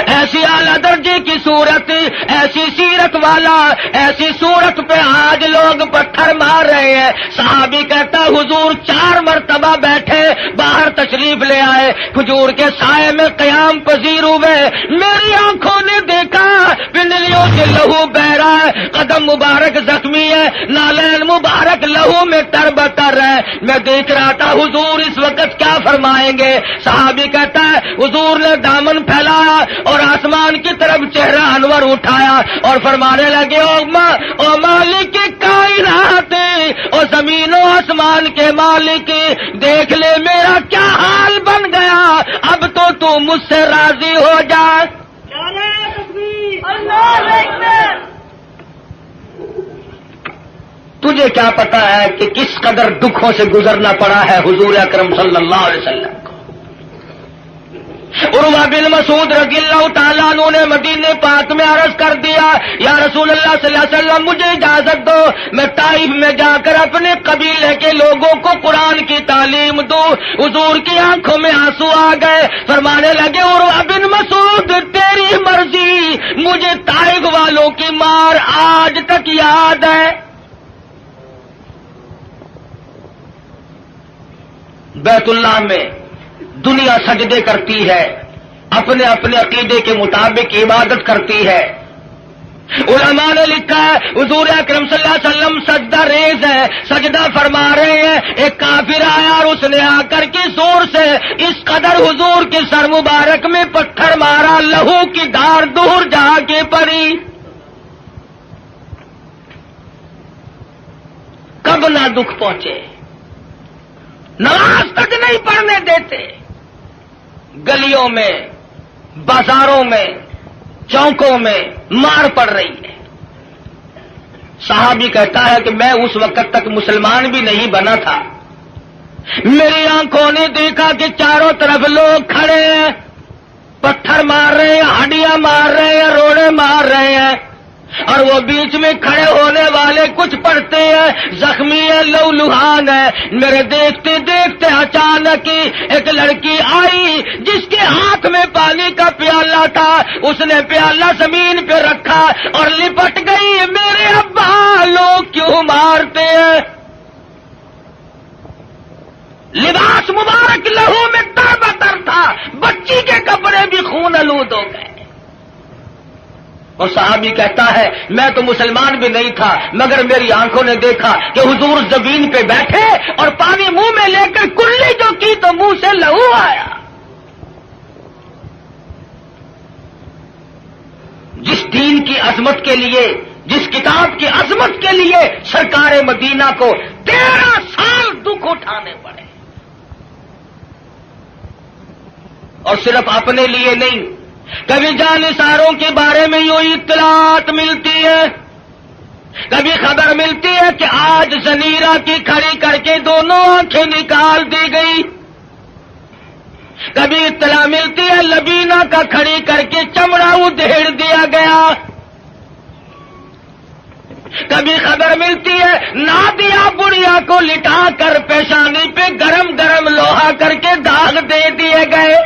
ایسی اعلیٰ درجے کی صورت، ایسی سیرت والا، ایسی صورت پہ آج لوگ پتھر مار رہے ہیں۔ صحابی کہتا حضور 4 مرتبہ بیٹھے، باہر تشریف لے آئے، کھجور کے سائے میں قیام پذیر ہوئے۔ میری آنکھوں نے دیکھا پنڈلیوں سے لہو بہ رہا ہے، قدم مبارک زخمی ہے، نالین مبارک لہو میں تربتر ہے۔ میں دیکھ رہا تھا حضور اس وقت کیا فرمائیں گے۔ صحابی کہتا ہے حضور نے دامن پھیلایا اور آسمان کی طرف چہرہ انور اٹھایا اور فرمانے لگے او مالک کائنات، او زمین و آسمان کے مالک، دیکھ لے میرا کیا حال بن گیا، اب تو مجھ سے راضی ہو جا۔ تجھے کیا پتا ہے کہ کس قدر دکھوں سے گزرنا پڑا ہے حضور اکرم صلی اللہ علیہ وسلم کو. عروہ بن مسعود رضی اللہ تعالیٰ عنہ نے مدینے پاک میں عرض کر دیا یا رسول اللہ صلی اللہ علیہ وسلم مجھے اجازت دو میں طائف میں جا کر اپنے قبیلے کے لوگوں کو قرآن کی تعلیم دوں. حضور کی آنکھوں میں آنسو آ گئے, فرمانے لگے عروہ بن مسعود تیری مرضی, مجھے طائف والوں کی مار آج تک یاد ہے. بیت اللہ میں دنیا سجدے کرتی ہے, اپنے اپنے عقیدے کے مطابق عبادت کرتی ہے. علماء نے لکھا ہے حضور اکرم صلی اللہ علیہ وسلم سجدہ ریز ہے, سجدہ فرما رہے ہیں. ایک کافر آیا اور اس نے آ کر کے زور سے اس قدر حضور کے سر مبارک میں پتھر مارا, لہو کی دھار دور جا کے پڑی. کب نہ دکھ پہنچے, نماز تک نہیں پڑھنے دیتے. گلیوں میں, بازاروں میں, چوکوں میں مار پڑ رہی ہے. صحابی کہتا ہے کہ میں اس وقت تک مسلمان بھی نہیں بنا تھا, میری آنکھوں نے دیکھا کہ چاروں طرف لوگ کھڑے ہیں, پتھر مار رہے ہیں, ہڈیاں مار رہے ہیں, روڑے مار رہے ہیں, اور وہ بیچ میں کھڑے ہونے والے کچھ پڑھتے ہیں, زخمی ہے, لہولہان ہے. میرے دیکھتے دیکھتے اچانک ایک لڑکی آئی جس کے ہاتھ میں پانی کا پیالہ تھا, اس نے پیالہ زمین پہ رکھا اور لپٹ گئی. میرے ابا لوگ کیوں مارتے ہیں؟ لباس مبارک لہو میں تر بتر تھا, بچی کے کپڑے بھی خون آلود ہو گئے. اور صحابی کہتا ہے میں تو مسلمان بھی نہیں تھا مگر میری آنکھوں نے دیکھا کہ حضور زمین پہ بیٹھے اور پانی منہ میں لے کر کلی جو کی تو منہ سے لہو آیا. جس دین کی عظمت کے لیے, جس کتاب کی عظمت کے لیے سرکار مدینہ کو 13 سال دکھ اٹھانے پڑے, اور صرف اپنے لیے نہیں, کبھی جانثاروں کے بارے میں یوں اطلاعات ملتی ہے, کبھی خبر ملتی ہے کہ آج زنیرہ کی کھڑی کر کے دونوں آنکھیں نکال دی گئی, کبھی اطلاع ملتی ہے لبینہ کا کھڑی کر کے چمڑا ادھیڑ دیا گیا, کبھی خبر ملتی ہے نادیہ بڑھیا کو لٹا کر پیشانی پہ گرم گرم لوہا کر کے داغ دے دیے گئے,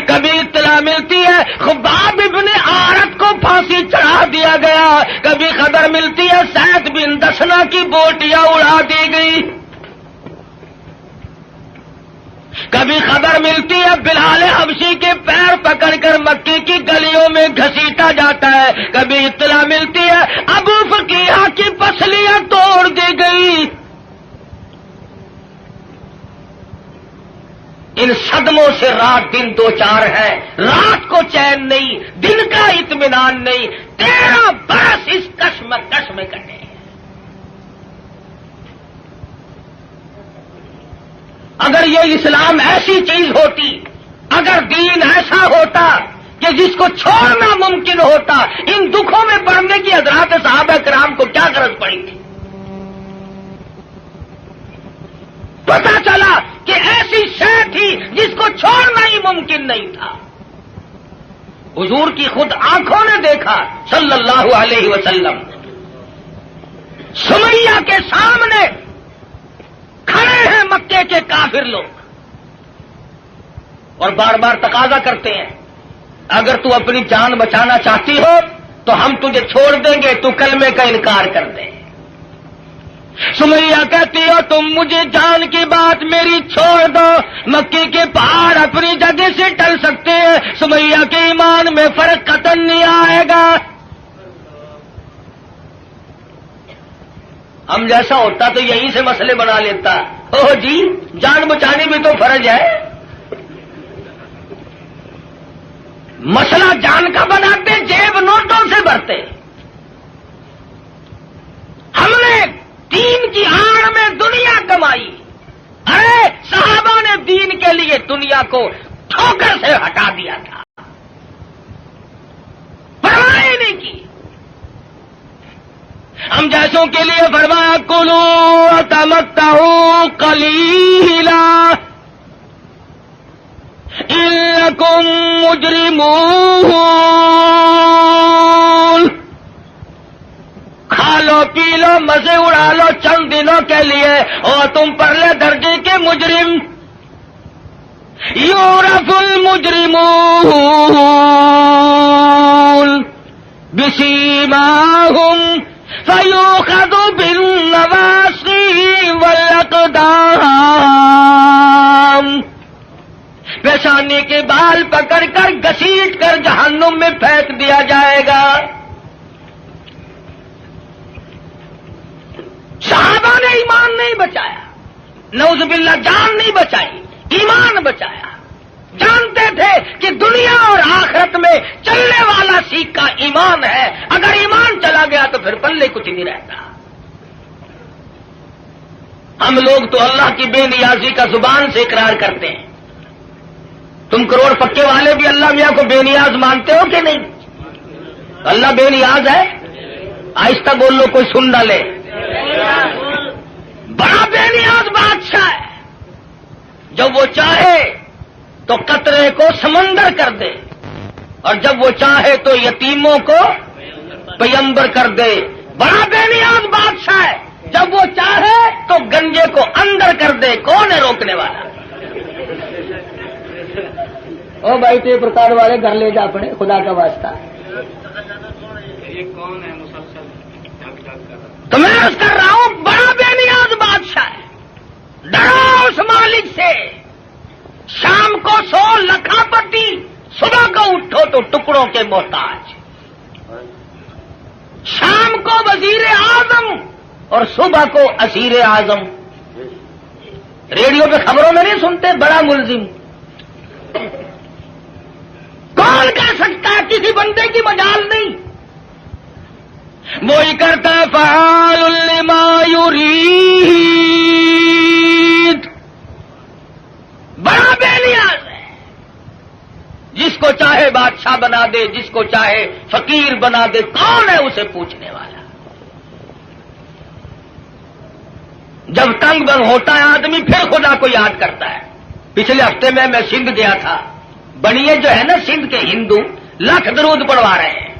کبھی اطلاع ملتی ہے خباب ابن عارت کو پھانسی چڑھا دیا گیا, کبھی خبر ملتی ہے سعد بن دسنا کی بوٹیاں اڑا دی گئی, کبھی خبر ملتی ہے بلال حبشی کے پیر پکڑ کر مکی کی گلیوں میں گھسیٹا جاتا ہے, کبھی اطلاع ملتی ہے ابو فقیہ کی پسلیاں توڑ دی گئی. ان صدموں سے رات دن دو چار ہے, رات کو چین نہیں, دن کا اطمینان نہیں, 13 برس اس کشمکش میں کٹے ہیں. اگر یہ اسلام ایسی چیز ہوتی, اگر دین ایسا ہوتا کہ جس کو چھوڑنا ممکن ہوتا, ان دکھوں میں پڑنے کی حضرات صحابہ کرام کو کیا غرض پڑی تھی؟ پتا چلا کہ ایسی شے تھی جس کو چھوڑنا ہی ممکن نہیں تھا. حضور کی خود آنکھوں نے دیکھا صلی اللہ علیہ وسلم, سمیہ کے سامنے کھڑے ہیں مکے کے کافر لوگ اور بار بار تقاضا کرتے ہیں اگر تو اپنی جان بچانا چاہتی ہو تو ہم تجھے چھوڑ دیں گے, تو کلمے کا انکار کر دے. سمیہ کہتی ہو تم مجھے جان کی بات میری چھوڑ دو, مکی کے پہاڑ اپنی جگہ سے ٹل سکتے ہیں, سمیہ کے ایمان میں فرق قطعاً نہیں آئے گا. ہم جیسا ہوتا تو یہیں سے مسئلے بنا لیتا, اوہ جی جان بچانی بھی تو فرض ہے. مسئلہ جان کا بناتے, جیب نوٹوں سے بھرتے. ہم نے دین کی آڑ میں دنیا کمائی, ارے صحابہ نے دین کے لیے دنیا کو ٹھوکر سے ہٹا دیا تھا, پرواہ نہیں کی. ہم جیسوں کے لیے فرمایا کلو تمتعوا قلیلا انکم مجرمون، کھا لو پی لو مزے اڑا لو چند دنوں کے لیے، اور تم پرلے درجے کے مجرم۔ یعرف المجرمون بسیماہم فیؤخذ بالنواصی والاقدام، پیشانی کے بال پکڑ کر گھسیٹ کر جہنم میں پھینک دیا جائے گا۔ صحابہ نے ایمان نہیں بچایا، نعوذ باللہ جان نہیں بچائی، ایمان بچایا۔ جانتے تھے کہ دنیا اور آخرت میں چلنے والا سیکھا ایمان ہے، اگر ایمان چلا گیا تو پھر پلے کچھ نہیں رہتا۔ ہم لوگ تو اللہ کی بے نیازی کا زبان سے اقرار کرتے ہیں، تم کروڑ پکے والے بھی اللہ میاں کو بے نیاز مانتے ہو کہ نہیں؟ اللہ بے نیاز ہے؟ آہستہ بول لو کوئی سن نہ لے۔ بڑا بے نیاز بادشاہ ہے، جب وہ چاہے تو قطرے کو سمندر کر دے، اور جب وہ چاہے تو یتیموں کو پیمبر کر دے۔ بڑا بے نیاز بادشاہ ہے، جب وہ چاہے تو گنجے کو اندر کر دے، کون ہے روکنے والا؟ او بھائی تے پرکار والے گھر لے جا اپنے، خدا کا واسطہ۔ تو میں عرض کر رہا ہوں بڑا بے نیاز بادشاہ ہے، ڈرو اس مالک سے۔ شام کو سو لکھا پتی، صبح کو اٹھو تو ٹکڑوں کے محتاج۔ شام کو وزیر اعظم اور صبح کو اسیر اعظم۔ ریڈیو پہ خبروں میں نہیں سنتے بڑا ملزم؟ کون کہہ سکتا ہے؟ کسی بندے کی مجال نہیں، وہی کرتا ہے فعال لما یرید۔ بڑا بے نیاز ہے، جس کو چاہے بادشاہ بنا دے، جس کو چاہے فقیر بنا دے، کون ہے اسے پوچھنے والا؟ جب تنگ بن ہوتا ہے آدمی پھر خدا کو یاد کرتا ہے۔ پچھلے ہفتے میں سندھ گیا تھا، بنیے جو ہے نا سندھ کے ہندو لاکھ درود پڑھوا رہے ہیں۔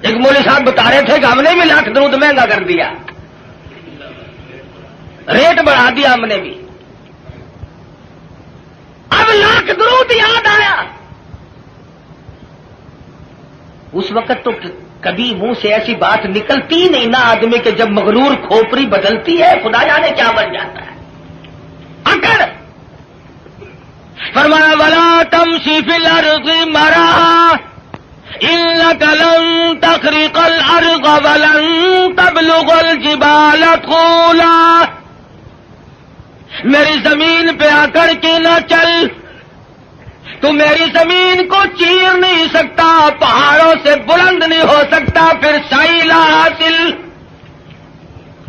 ایک مولوی صاحب بتا رہے تھے کہ ہم نے بھی لاکھ درود مہنگا کر دیا، ریٹ بڑھا دیا ہم نے بھی۔ اب لاکھ درود یاد آیا، اس وقت تو کبھی منہ سے ایسی بات نکلتی نہیں نا آدمی کے، جب مغرور کھوپڑی بدلتی ہے خدا جانے کیا بن جاتا ہے۔ اکڑ فرمایا ولا تمشی فی الارض مرحا انک لن تخرق الارض ولن تبلغ الجبال طولا، میری زمین پہ آکڑ کے نہ چل، تو میری زمین کو چیر نہیں سکتا، پہاڑوں سے بلند نہیں ہو سکتا، پھر سائلہ حاصل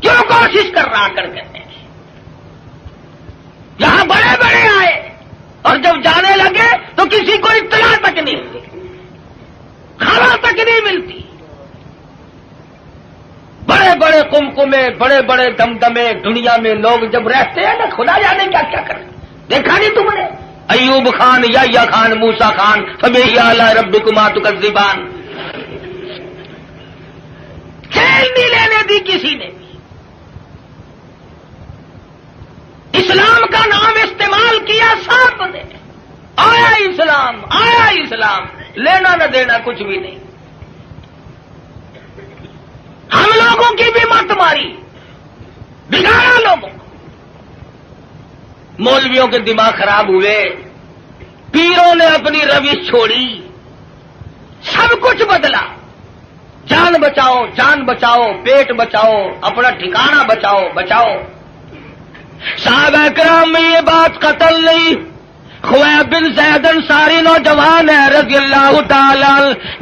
کیوں کوشش کر رہا کرتے ہیں؟ یہاں بڑے بڑے آئے اور جب جانے لگے تو کسی کو اطلاع تک نہیں ملتی، خبر تک نہیں ملتی۔ بڑے بڑے قمقمے، بڑے بڑے دمدمے دنیا میں لوگ جب رہتے ہیں نا خدا جانے کیا کیا کریں۔ دیکھا نہیں تم نے ایوب خان، یحییٰ خان، موسیٰ خان، فبأي آلاء ربكما تكذبان، کھیل نہیں لینے دی کسی نے بھی۔ اسلام کا نام استعمال کیا سب نے، آیا اسلام، آیا اسلام، لینا نہ دینا کچھ بھی نہیں۔ ہم لوگوں کی بھی مت ماری، بگاڑا لوگوں کو۔ مولویوں کے دماغ خراب ہوئے، پیروں نے اپنی روش چھوڑی، سب کچھ بدلا۔ جان بچاؤ، جان بچاؤ، پیٹ بچاؤ، اپنا ٹھکانہ بچاؤ، بچاؤ۔ صحابہ کرام میں یہ بات قتل نہیں۔ خویب بن زید انصاری نوجوان ہے رضی اللہ تعالی،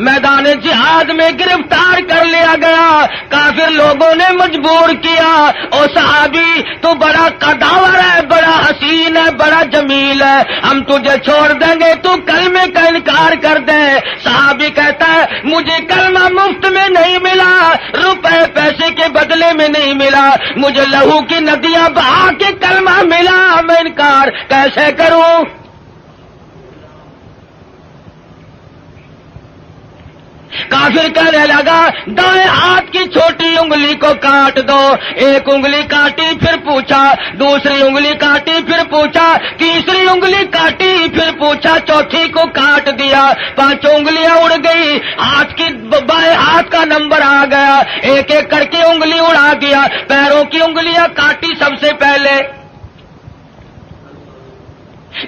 میدان جہاد میں گرفتار کر لیا گیا، کافر لوگوں نے مجبور کیا، او صحابی تو بڑا قداور ہے، بڑا حسین ہے، بڑا جمیل ہے، ہم تجھے چھوڑ دیں گے تو کلمے کا انکار کر دے۔ صحابی کہتا ہے مجھے کلمہ مفت میں نہیں ملا، روپے پیسے نہیں ملا، مجھے لہو کی ندیاں بہا کے کلمہ ملا، میں انکار کیسے کروں؟ کافر کہنے لگا دائیں ہاتھ کی چھوٹی انگلی کو کاٹ دو، ایک انگلی کاٹی پھر پوچھا، دوسری انگلی کاٹی پھر پوچھا، تیسری انگلی کاٹی پھر پوچھا، چوتھی کو کاٹ دیا، 5 انگلیاں اڑ گئی، ہاتھ کی بائیں ہاتھ کا نمبر آ گیا، ایک ایک کر کے انگلی اڑا دیا، پیروں کی انگلیاں کاٹی سب سے پہلے،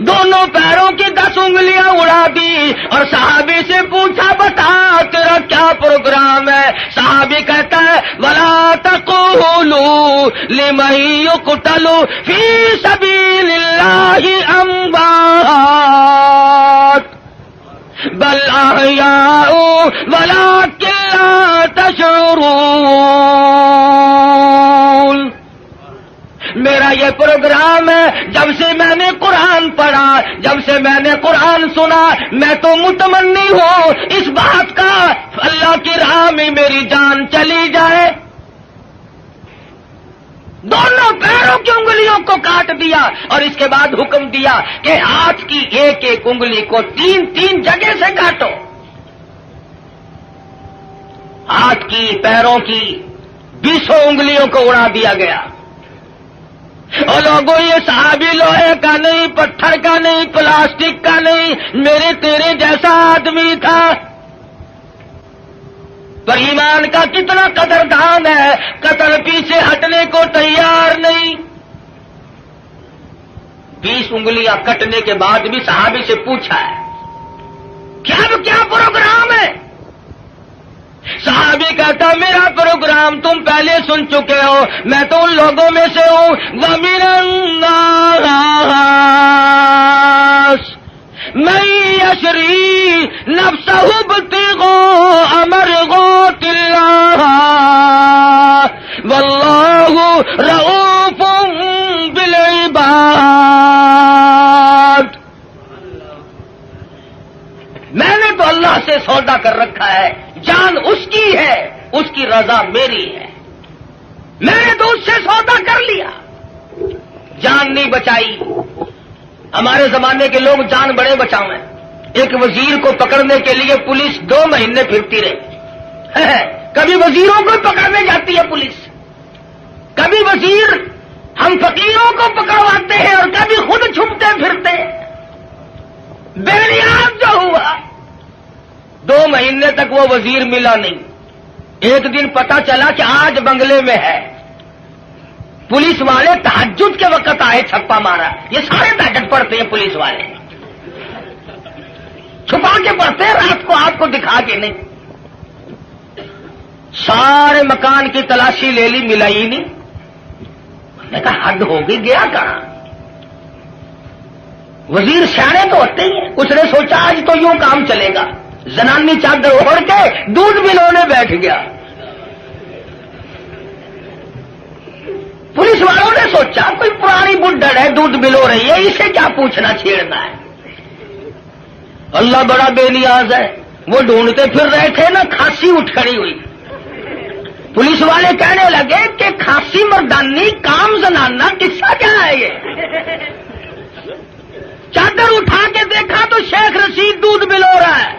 دونوں پیروں کی 10 انگلیاں اڑا دی، اور صحابی سے پوچھا بتا تیرا کیا پروگرام ہے؟ صحابی کہتا ہے وَلَا تَقُولُوا لِمَن يُقْتَلُ فِي سَبِيلِ اللَّهِ أَمْوَاتٌ بَلْ أَحْيَاءٌ وَلَٰكِن لَّا تَشْعُرُونَ۔ میرا یہ پروگرام ہے، جب سے میں نے قرآن پڑھا، جب سے میں نے قرآن سنا، میں تو متمنی ہوں اس بات کا اللہ کی راہ میں میری جان چلی جائے۔ دونوں پیروں کی انگلیوں کو کاٹ دیا، اور اس کے بعد حکم دیا کہ ہاتھ کی ایک ایک انگلی کو 3 جگہ سے کاٹو، ہاتھ کی پیروں کی 20 انگلیوں کو اڑا دیا گیا۔ اور لوگوں یہ صحابی لوہے کا نہیں، پتھر کا نہیں، پلاسٹک کا نہیں، میرے تیرے جیسا آدمی تھا، پر ایمان کا کتنا قدردان ہے، قتل پیچھے ہٹنے کو تیار نہیں۔ 20 انگلیاں کٹنے کے بعد بھی صحابی سے پوچھا ہے کیا پروگرام ہے؟ صحابی کہتا میرا پروگرام تم پہلے سن چکے ہو، میں تو ان لوگوں میں سے ہوں، وَمِنَ النَّاسِ مَن يَشْرِي نَفْسَهُ ابْتِغَاءَ مَرْضَاتِ اللَّهِ وَاللَّهُ رَءُوفٌ بِالْعِبَادِ۔ میں نے تو اللہ سے سودا کر رکھا ہے، جان اس کی ہے، اس کی رضا میری ہے، میں نے تو اس سے سودا کر لیا، جان نہیں بچائی۔ ہمارے زمانے کے لوگ جان بڑے بچاؤ ہیں، ایک وزیر کو پکڑنے کے لیے پولیس 2 مہینے پھرتی رہی، کبھی وزیروں کو پکڑنے جاتی ہے پولیس، کبھی وزیر ہم فقیروں کو پکڑواتے ہیں اور کبھی خود چھپتے پھرتے، بے نیاز جو ہوا 2 مہینے تک وہ وزیر ملا نہیں۔ ایک دن پتا چلا کہ آج بنگلے میں ہے، پولیس والے تہجد کے وقت آئے، چھپا مارا، یہ سارے تہجد پڑھتے ہیں پولیس والے، چھپا کے پڑھتے ہیں، رات کو آپ کو دکھا کے نہیں۔ سارے مکان کی تلاشی لے لی، ملا ہی نہیں۔ میں نے کہا حد ہوگی، گیا کہاں؟ وزیر سیانے تو ہوتے ہی ہیں، اس نے سوچا آج تو یوں کام چلے گا، زنانی چادر اوڑھ کے دودھ بلونے بیٹھ گیا۔ پولیس والوں نے سوچا کوئی پرانی بڈھڑ ہے، دودھ بلو رہی ہے، اسے کیا پوچھنا چھیڑنا ہے۔ اللہ بڑا بے نیاز ہے، وہ ڈھونڈتے پھر رہے تھے نا، کھانسی اٹھ کھڑی ہوئی۔ پولیس والے کہنے لگے کہ کھانسی مردانی کام زنانہ قصہ کیا ہے یہ؟ چادر اٹھا کے دیکھا تو شیخ رشید دودھ بلو رہا ہے۔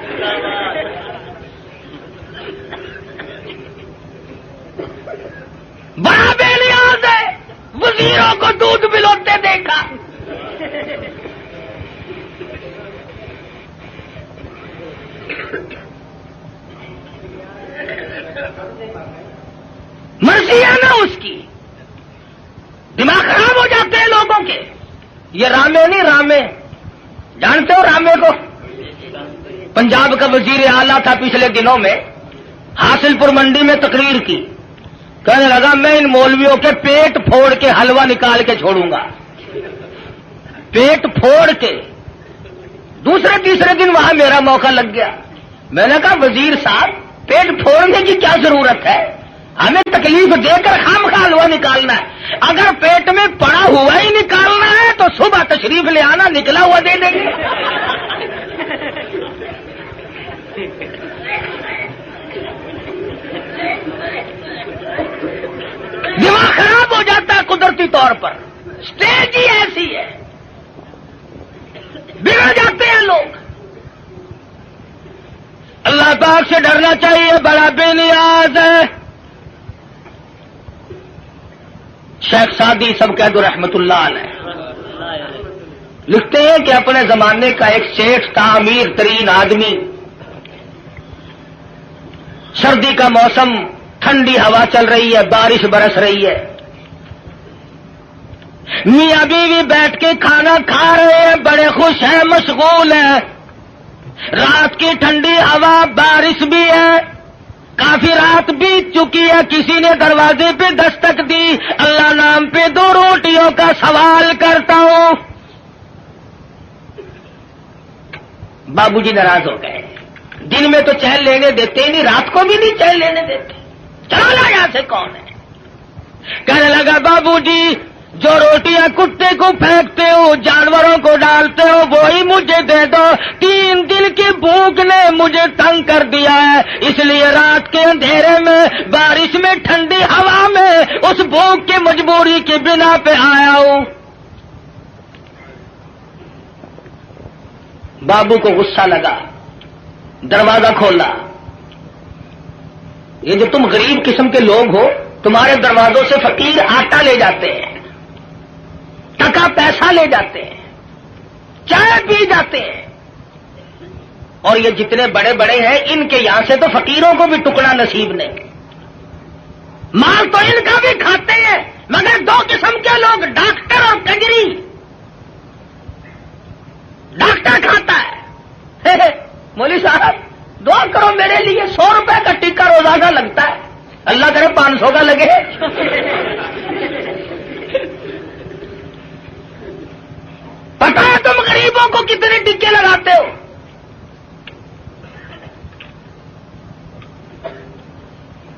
بڑا بے نیاز ہے، وزیروں کو دودھ بلوتے دیکھا۔ مرضی ہے نا اس کی، دماغ خراب ہو جاتے ہیں لوگوں کے۔ یہ رامے نہیں، رامے جانتے ہو رامے کو؟ پنجاب کا وزیر اعلیٰ تھا، پچھلے دنوں میں حاصل پور منڈی میں تقریر کی، کہنے لگا میں ان مولویوں کے پیٹ پھوڑ کے حلوہ نکال کے چھوڑوں گا، پیٹ پھوڑ کے۔ دوسرے تیسرے دن وہاں میرا موقع لگ گیا، میں نے کہا وزیر صاحب پیٹ پھوڑنے کی کیا ضرورت ہے، ہمیں تکلیف دے کر خامخواہ حلوہ نکالنا ہے، اگر پیٹ میں پڑا ہوا ہی نکالنا ہے تو صبح تشریف لے آنا، نکلا ہوا دے دیں گے۔ دماغ طور پر اسٹیج ہی ایسی ہے، بگڑ جاتے ہیں لوگ. اللہ پاک سے ڈرنا چاہیے، بڑا بے نیاز ہے. شیخ سعدی سب کہہ دو رحمت اللہ علیہ لکھتے ہیں کہ اپنے زمانے کا ایک شیخ تھا، امیر ترین آدمی. سردی کا موسم، ٹھنڈی ہوا چل رہی ہے، بارش برس رہی ہے. میاں بیوی بیٹھ کے کھانا کھا رہے ہیں، بڑے خوش ہیں، مشغول ہیں. رات کی ٹھنڈی ہوا، بارش بھی ہے، کافی رات بیت چکی ہے. کسی نے دروازے پہ دستک دی. اللہ نام پہ 2 روٹیوں کا سوال کرتا ہوں. بابو جی ناراض ہو گئے. دن میں تو چین لینے دیتے ہی نہیں، رات کو بھی نہیں چین لینے دیتے. چلو نا یہاں سے کون ہے؟ کہنے لگا بابو جی جو روٹیاں کتے کو پھینکتے ہو، جانوروں کو ڈالتے ہو، وہی مجھے دے دو. 3 دن کی بھوک نے مجھے تنگ کر دیا ہے، اس لیے رات کے اندھیرے میں، بارش میں، ٹھنڈی ہوا میں اس بھوک کی مجبوری کی بنا پہ آیا ہوں. بابو کو غصہ لگا، دروازہ کھولا. یہ جو تم غریب قسم کے لوگ ہو، تمہارے دروازوں سے فقیر آٹا لے جاتے ہیں، ٹکا پیسہ لے جاتے ہیں، چائے پی جاتے ہیں، اور یہ جتنے بڑے بڑے ہیں ان کے یہاں سے تو فقیروں کو بھی ٹکڑا نصیب نہیں. مال تو ان کا بھی کھاتے ہیں، مگر 2 قسم کے لوگ، ڈاکٹر اور کجری. ڈاکٹر کھاتا ہے، مولوی صاحب دعا کرو میرے لیے، 100 روپے کا ٹکا روزانہ لگتا ہے، اللہ کرے 500 کا لگے. پتا ہے تم غریبوں کو کتنے ٹکے لگاتے ہو؟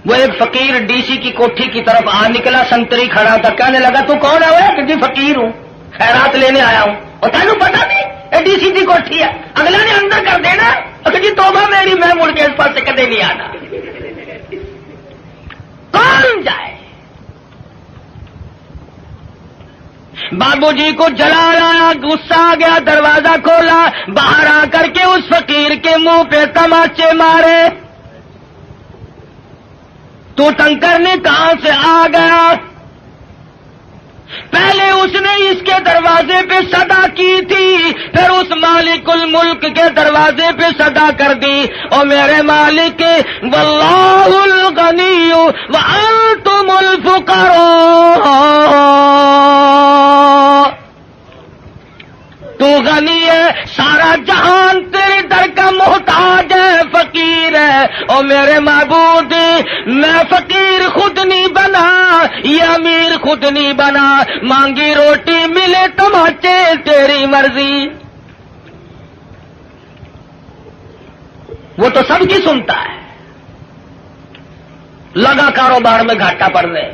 وہ ایک فقیر ڈی سی کی کوٹھی کی طرف آ نکلا، سنتری کھڑا تھا. کہنے لگا تو کون ہے؟ وہ کہ جی فقیر ہوں، خیرات لینے آیا ہوں. اور تینوں پتا نہیں یہ ڈی سی کی کوٹھی ہے؟ اگلا نے اندر کر دینا، اور جی توبہ میری، میں مڑ کے اس پاس سے کدے نہیں آنا. کون جائے؟ بابو جی کو جلال آیا، غصہ آ گیا، دروازہ کھولا، باہر آ کر کے اس فقیر کے منہ پہ تماچے مارے. تو تنگ کرنے کہاں سے آ گیا؟ پہلے اس نے اس کے دروازے پہ صدا کی تھی، پھر اس مالک الملک کے دروازے پہ صدا کر دی. او میرے مالک، واللہ الغنی وانتم الفقراء، تو غنی ہے، سارا جہان تیرے در کا محتاج ہے، فقیر ہے. او میرے معبود، میں فقیر خود نہیں بنا، یہ امیر خود نہیں بنا، مانگی روٹی ملے تماچے، تیری مرضی. وہ تو سب کی سنتا ہے. لگا کاروبار میں گھاٹا پڑنے،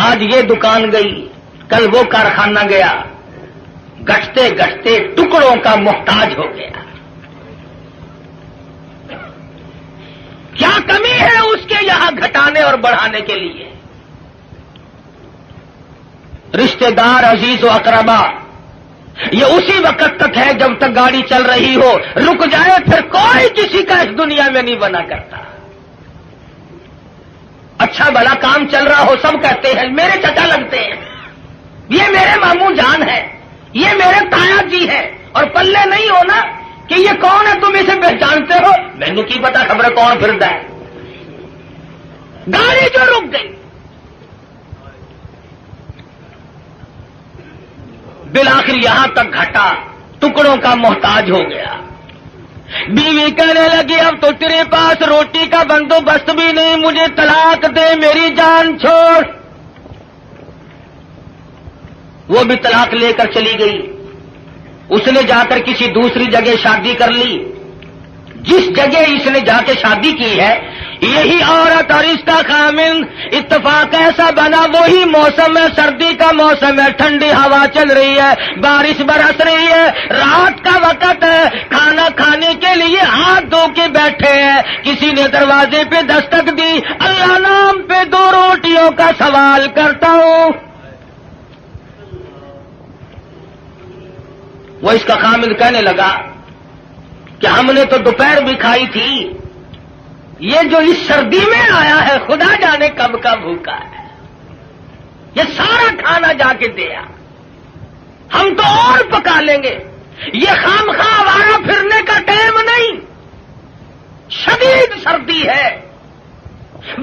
آج یہ دکان گئی، کل وہ کارخانہ گیا، گھٹتے گھٹتے ٹکڑوں کا محتاج ہو گیا. کیا کمی ہے اس کے یہاں گھٹانے اور بڑھانے کے لیے؟ رشتہ دار، عزیز و اقربا، یہ اسی وقت تک ہے جب تک گاڑی چل رہی ہو. رک جائے پھر کوئی کسی کا اس دنیا میں نہیں بنا کرتا. اچھا بھلا کام چل رہا ہو، سب کہتے ہیں میرے چچا لگتے ہیں، یہ میرے ماموں جان ہے، یہ میرے تایا جی ہے. اور پلے نہیں ہونا کہ یہ کون ہے، تم اسے پہچانتے ہو؟ مینو کی پتا خبر کون پھرتا ہے. گاڑی جو رک گئی، بالآخر یہاں تک گھٹا، ٹکڑوں کا محتاج ہو گیا. بیوی کہنے لگی اب تو تیرے پاس روٹی کا بندوبست بھی نہیں، مجھے طلاق دے، میری جان چھوڑ. وہ بھی طلاق لے کر چلی گئی. اس نے جا کر کسی دوسری جگہ شادی کر لی. جس جگہ اس نے جا کے شادی کی ہے یہی عورت اور اس کا خامند. اتفاق ایسا بنا وہی موسم ہے، سردی کا موسم ہے، ٹھنڈی ہوا چل رہی ہے، بارش برس رہی ہے، رات کا وقت ہے، کھانا کھانے کے لیے ہاتھ دھو کے بیٹھے ہیں. کسی نے دروازے پہ دستک دی. اللہ نام پہ 2 روٹیوں کا سوال کرتا ہوں. وہ اس کا خامد کہنے لگا کہ ہم نے تو دوپہر بھی کھائی تھی، یہ جو اس سردی میں آیا ہے خدا جانے کب کا بھوکا ہے، یہ سارا کھانا جا کے دیا، ہم تو اور پکا لیں گے، یہ خامخواہ آوارہ پھرنے کا ٹائم نہیں، شدید سردی ہے،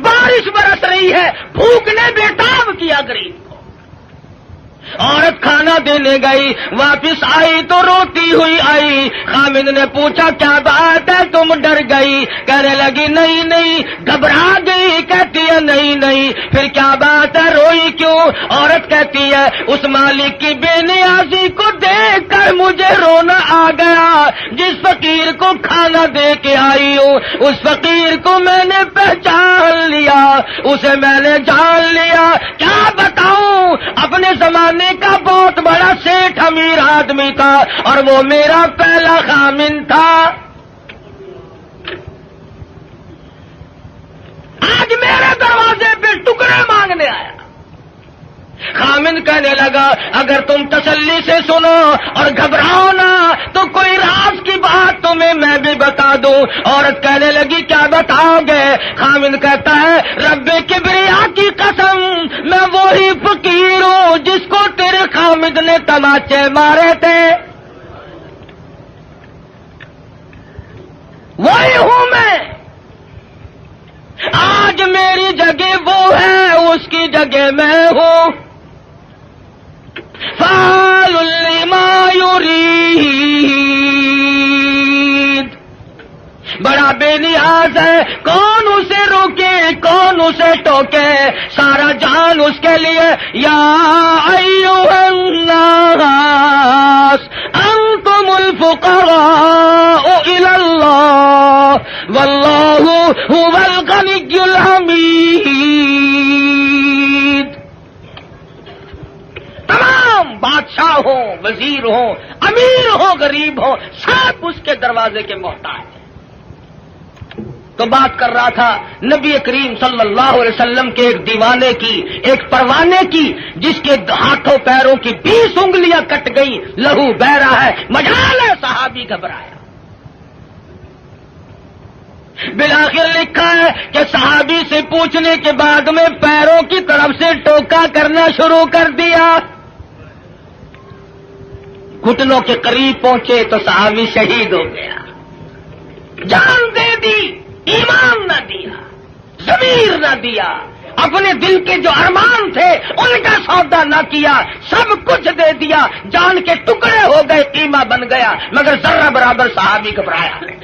بارش برس رہی ہے، بھوک نے بےتاب کیا غریب کو۔ عورت کھانا دینے گئی، واپس آئی تو روتی ہوئی آئی۔ خامد نے پوچھا کیا بات ہے تم ڈر گئی؟ کہنے لگی نہیں نہیں، گھبرا گئی۔ کہتی ہے نہیں نہیں، پھر کیا بات ہے، روئی کیوں؟ عورت کہتی ہے اس مالک کی بے نیازی کو دیکھ کر مجھے رونا آ گیا، جس فقیر کو کھانا دے کے آئی ہوں اس فقیر کو میں نے پہچان لیا، اسے میں نے جان لیا۔ کیا بتاؤں، اپنے زمانے کا بہت بڑا سیٹھ امیر آدمی تھا اور وہ میرا پہلا خامن تھا، آج میرے دروازے پہ ٹکڑے مانگنے آیا۔ خامن کہنے لگا اگر تم تسلی سے سنو اور گھبراؤ نہ تو کوئی راز کی بات تمہیں میں بھی بتا دوں۔ عورت کہنے لگی کیا بتاؤ گے؟ خامن کہتا ہے رب کبریا کی قسم، میں وہی فقیر ہوں جس کو تیرے خامد نے تماچے مارے تھے، وہی ہوں میں۔ آج میری جگہ وہ ہے، اس کی جگہ میں ہوں۔ فعال لما یرید، بڑا بے نیاز ہے، کون اسے روکے کون اسے ٹوکے، سارا جان اس کے لیے۔ یا ایھا الناس انتم الفقراء الی اللہ واللہ هو الغنی الحمید۔ تمام بادشاہ ہوں، وزیر ہوں، امیر ہوں، غریب ہوں، سب اس کے دروازے کے محتاج ہیں۔ تو بات کر رہا تھا نبی کریم صلی اللہ علیہ وسلم کے ایک دیوانے کی، ایک پروانے کی، جس کے ہاتھوں پیروں کی 20 انگلیاں کٹ گئی، لہو بہ رہا ہے، مجال ہے، صحابی گھبرایا۔ بالآخر لکھا ہے کہ صحابی سے پوچھنے کے بعد میں پیروں کی طرف سے ٹوکا کرنا شروع کر دیا، گھٹنوں کے قریب پہنچے تو صحابی شہید ہو گیا۔ جان دے دی، ایمان نہ دیا، ضمیر نہ دیا، اپنے دل کے جو ارمان تھے ان کا سودا نہ کیا، سب کچھ دے دیا، جان کے ٹکڑے ہو گئے، قیمہ بن گیا، مگر ذرہ برابر صحابی گھبرایا نہیں۔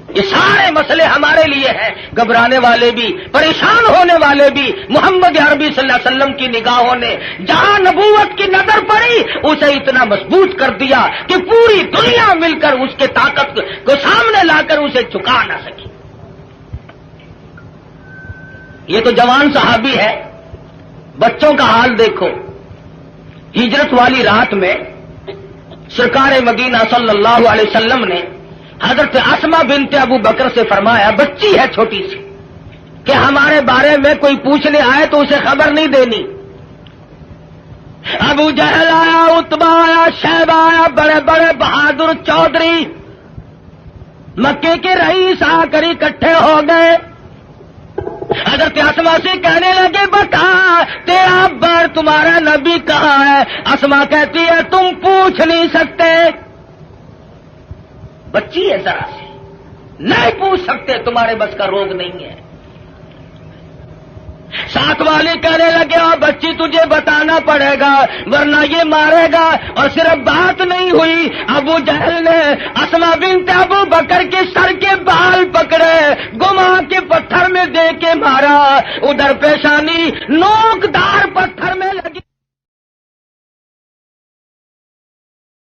یہ سارے مسئلے ہمارے لیے ہیں، گھبرانے والے بھی، پریشان ہونے والے بھی۔ محمد عربی صلی اللہ علیہ وسلم کی نگاہوں نے جہاں نبوت کی نظر پڑی اسے اتنا مضبوط کر دیا کہ پوری دنیا مل کر اس کے طاقت کو سامنے لا کر اسے جھکا نہ سکی۔ یہ تو جوان صحابی ہے، بچوں کا حال دیکھو۔ ہجرت والی رات میں سرکار مدینہ صلی اللہ علیہ وسلم نے حضرت اسما بنت ابو بکر سے فرمایا، بچی ہے چھوٹی سی، کہ ہمارے بارے میں کوئی پوچھنے آئے تو اسے خبر نہیں دینی۔ ابو جہل آیا، عتبہ آیا، شیبہ آیا، بڑے بڑے بہادر چودھری مکے کے رئیس آ کر اکٹھے ہو گئے۔ حضرت اسما سے کہنے لگے بتا تیرا بر تمہارا نبی کہاں ہے؟ اسما کہتی ہے تم پوچھ نہیں سکتے، بچی ہے ذرا سی، نہیں پوچھ سکتے، تمہارے بس کا روگ نہیں ہے۔ ساتھ والے کہنے لگے بچی تجھے بتانا پڑے گا ورنہ یہ مارے گا۔ اور صرف بات نہیں ہوئی، ابو جہل نے اسما بنت ابو بکر کے سر کے بال پکڑے، گما کے پتھر میں دے کے مارا، ادھر پیشانی نوک دار پتھر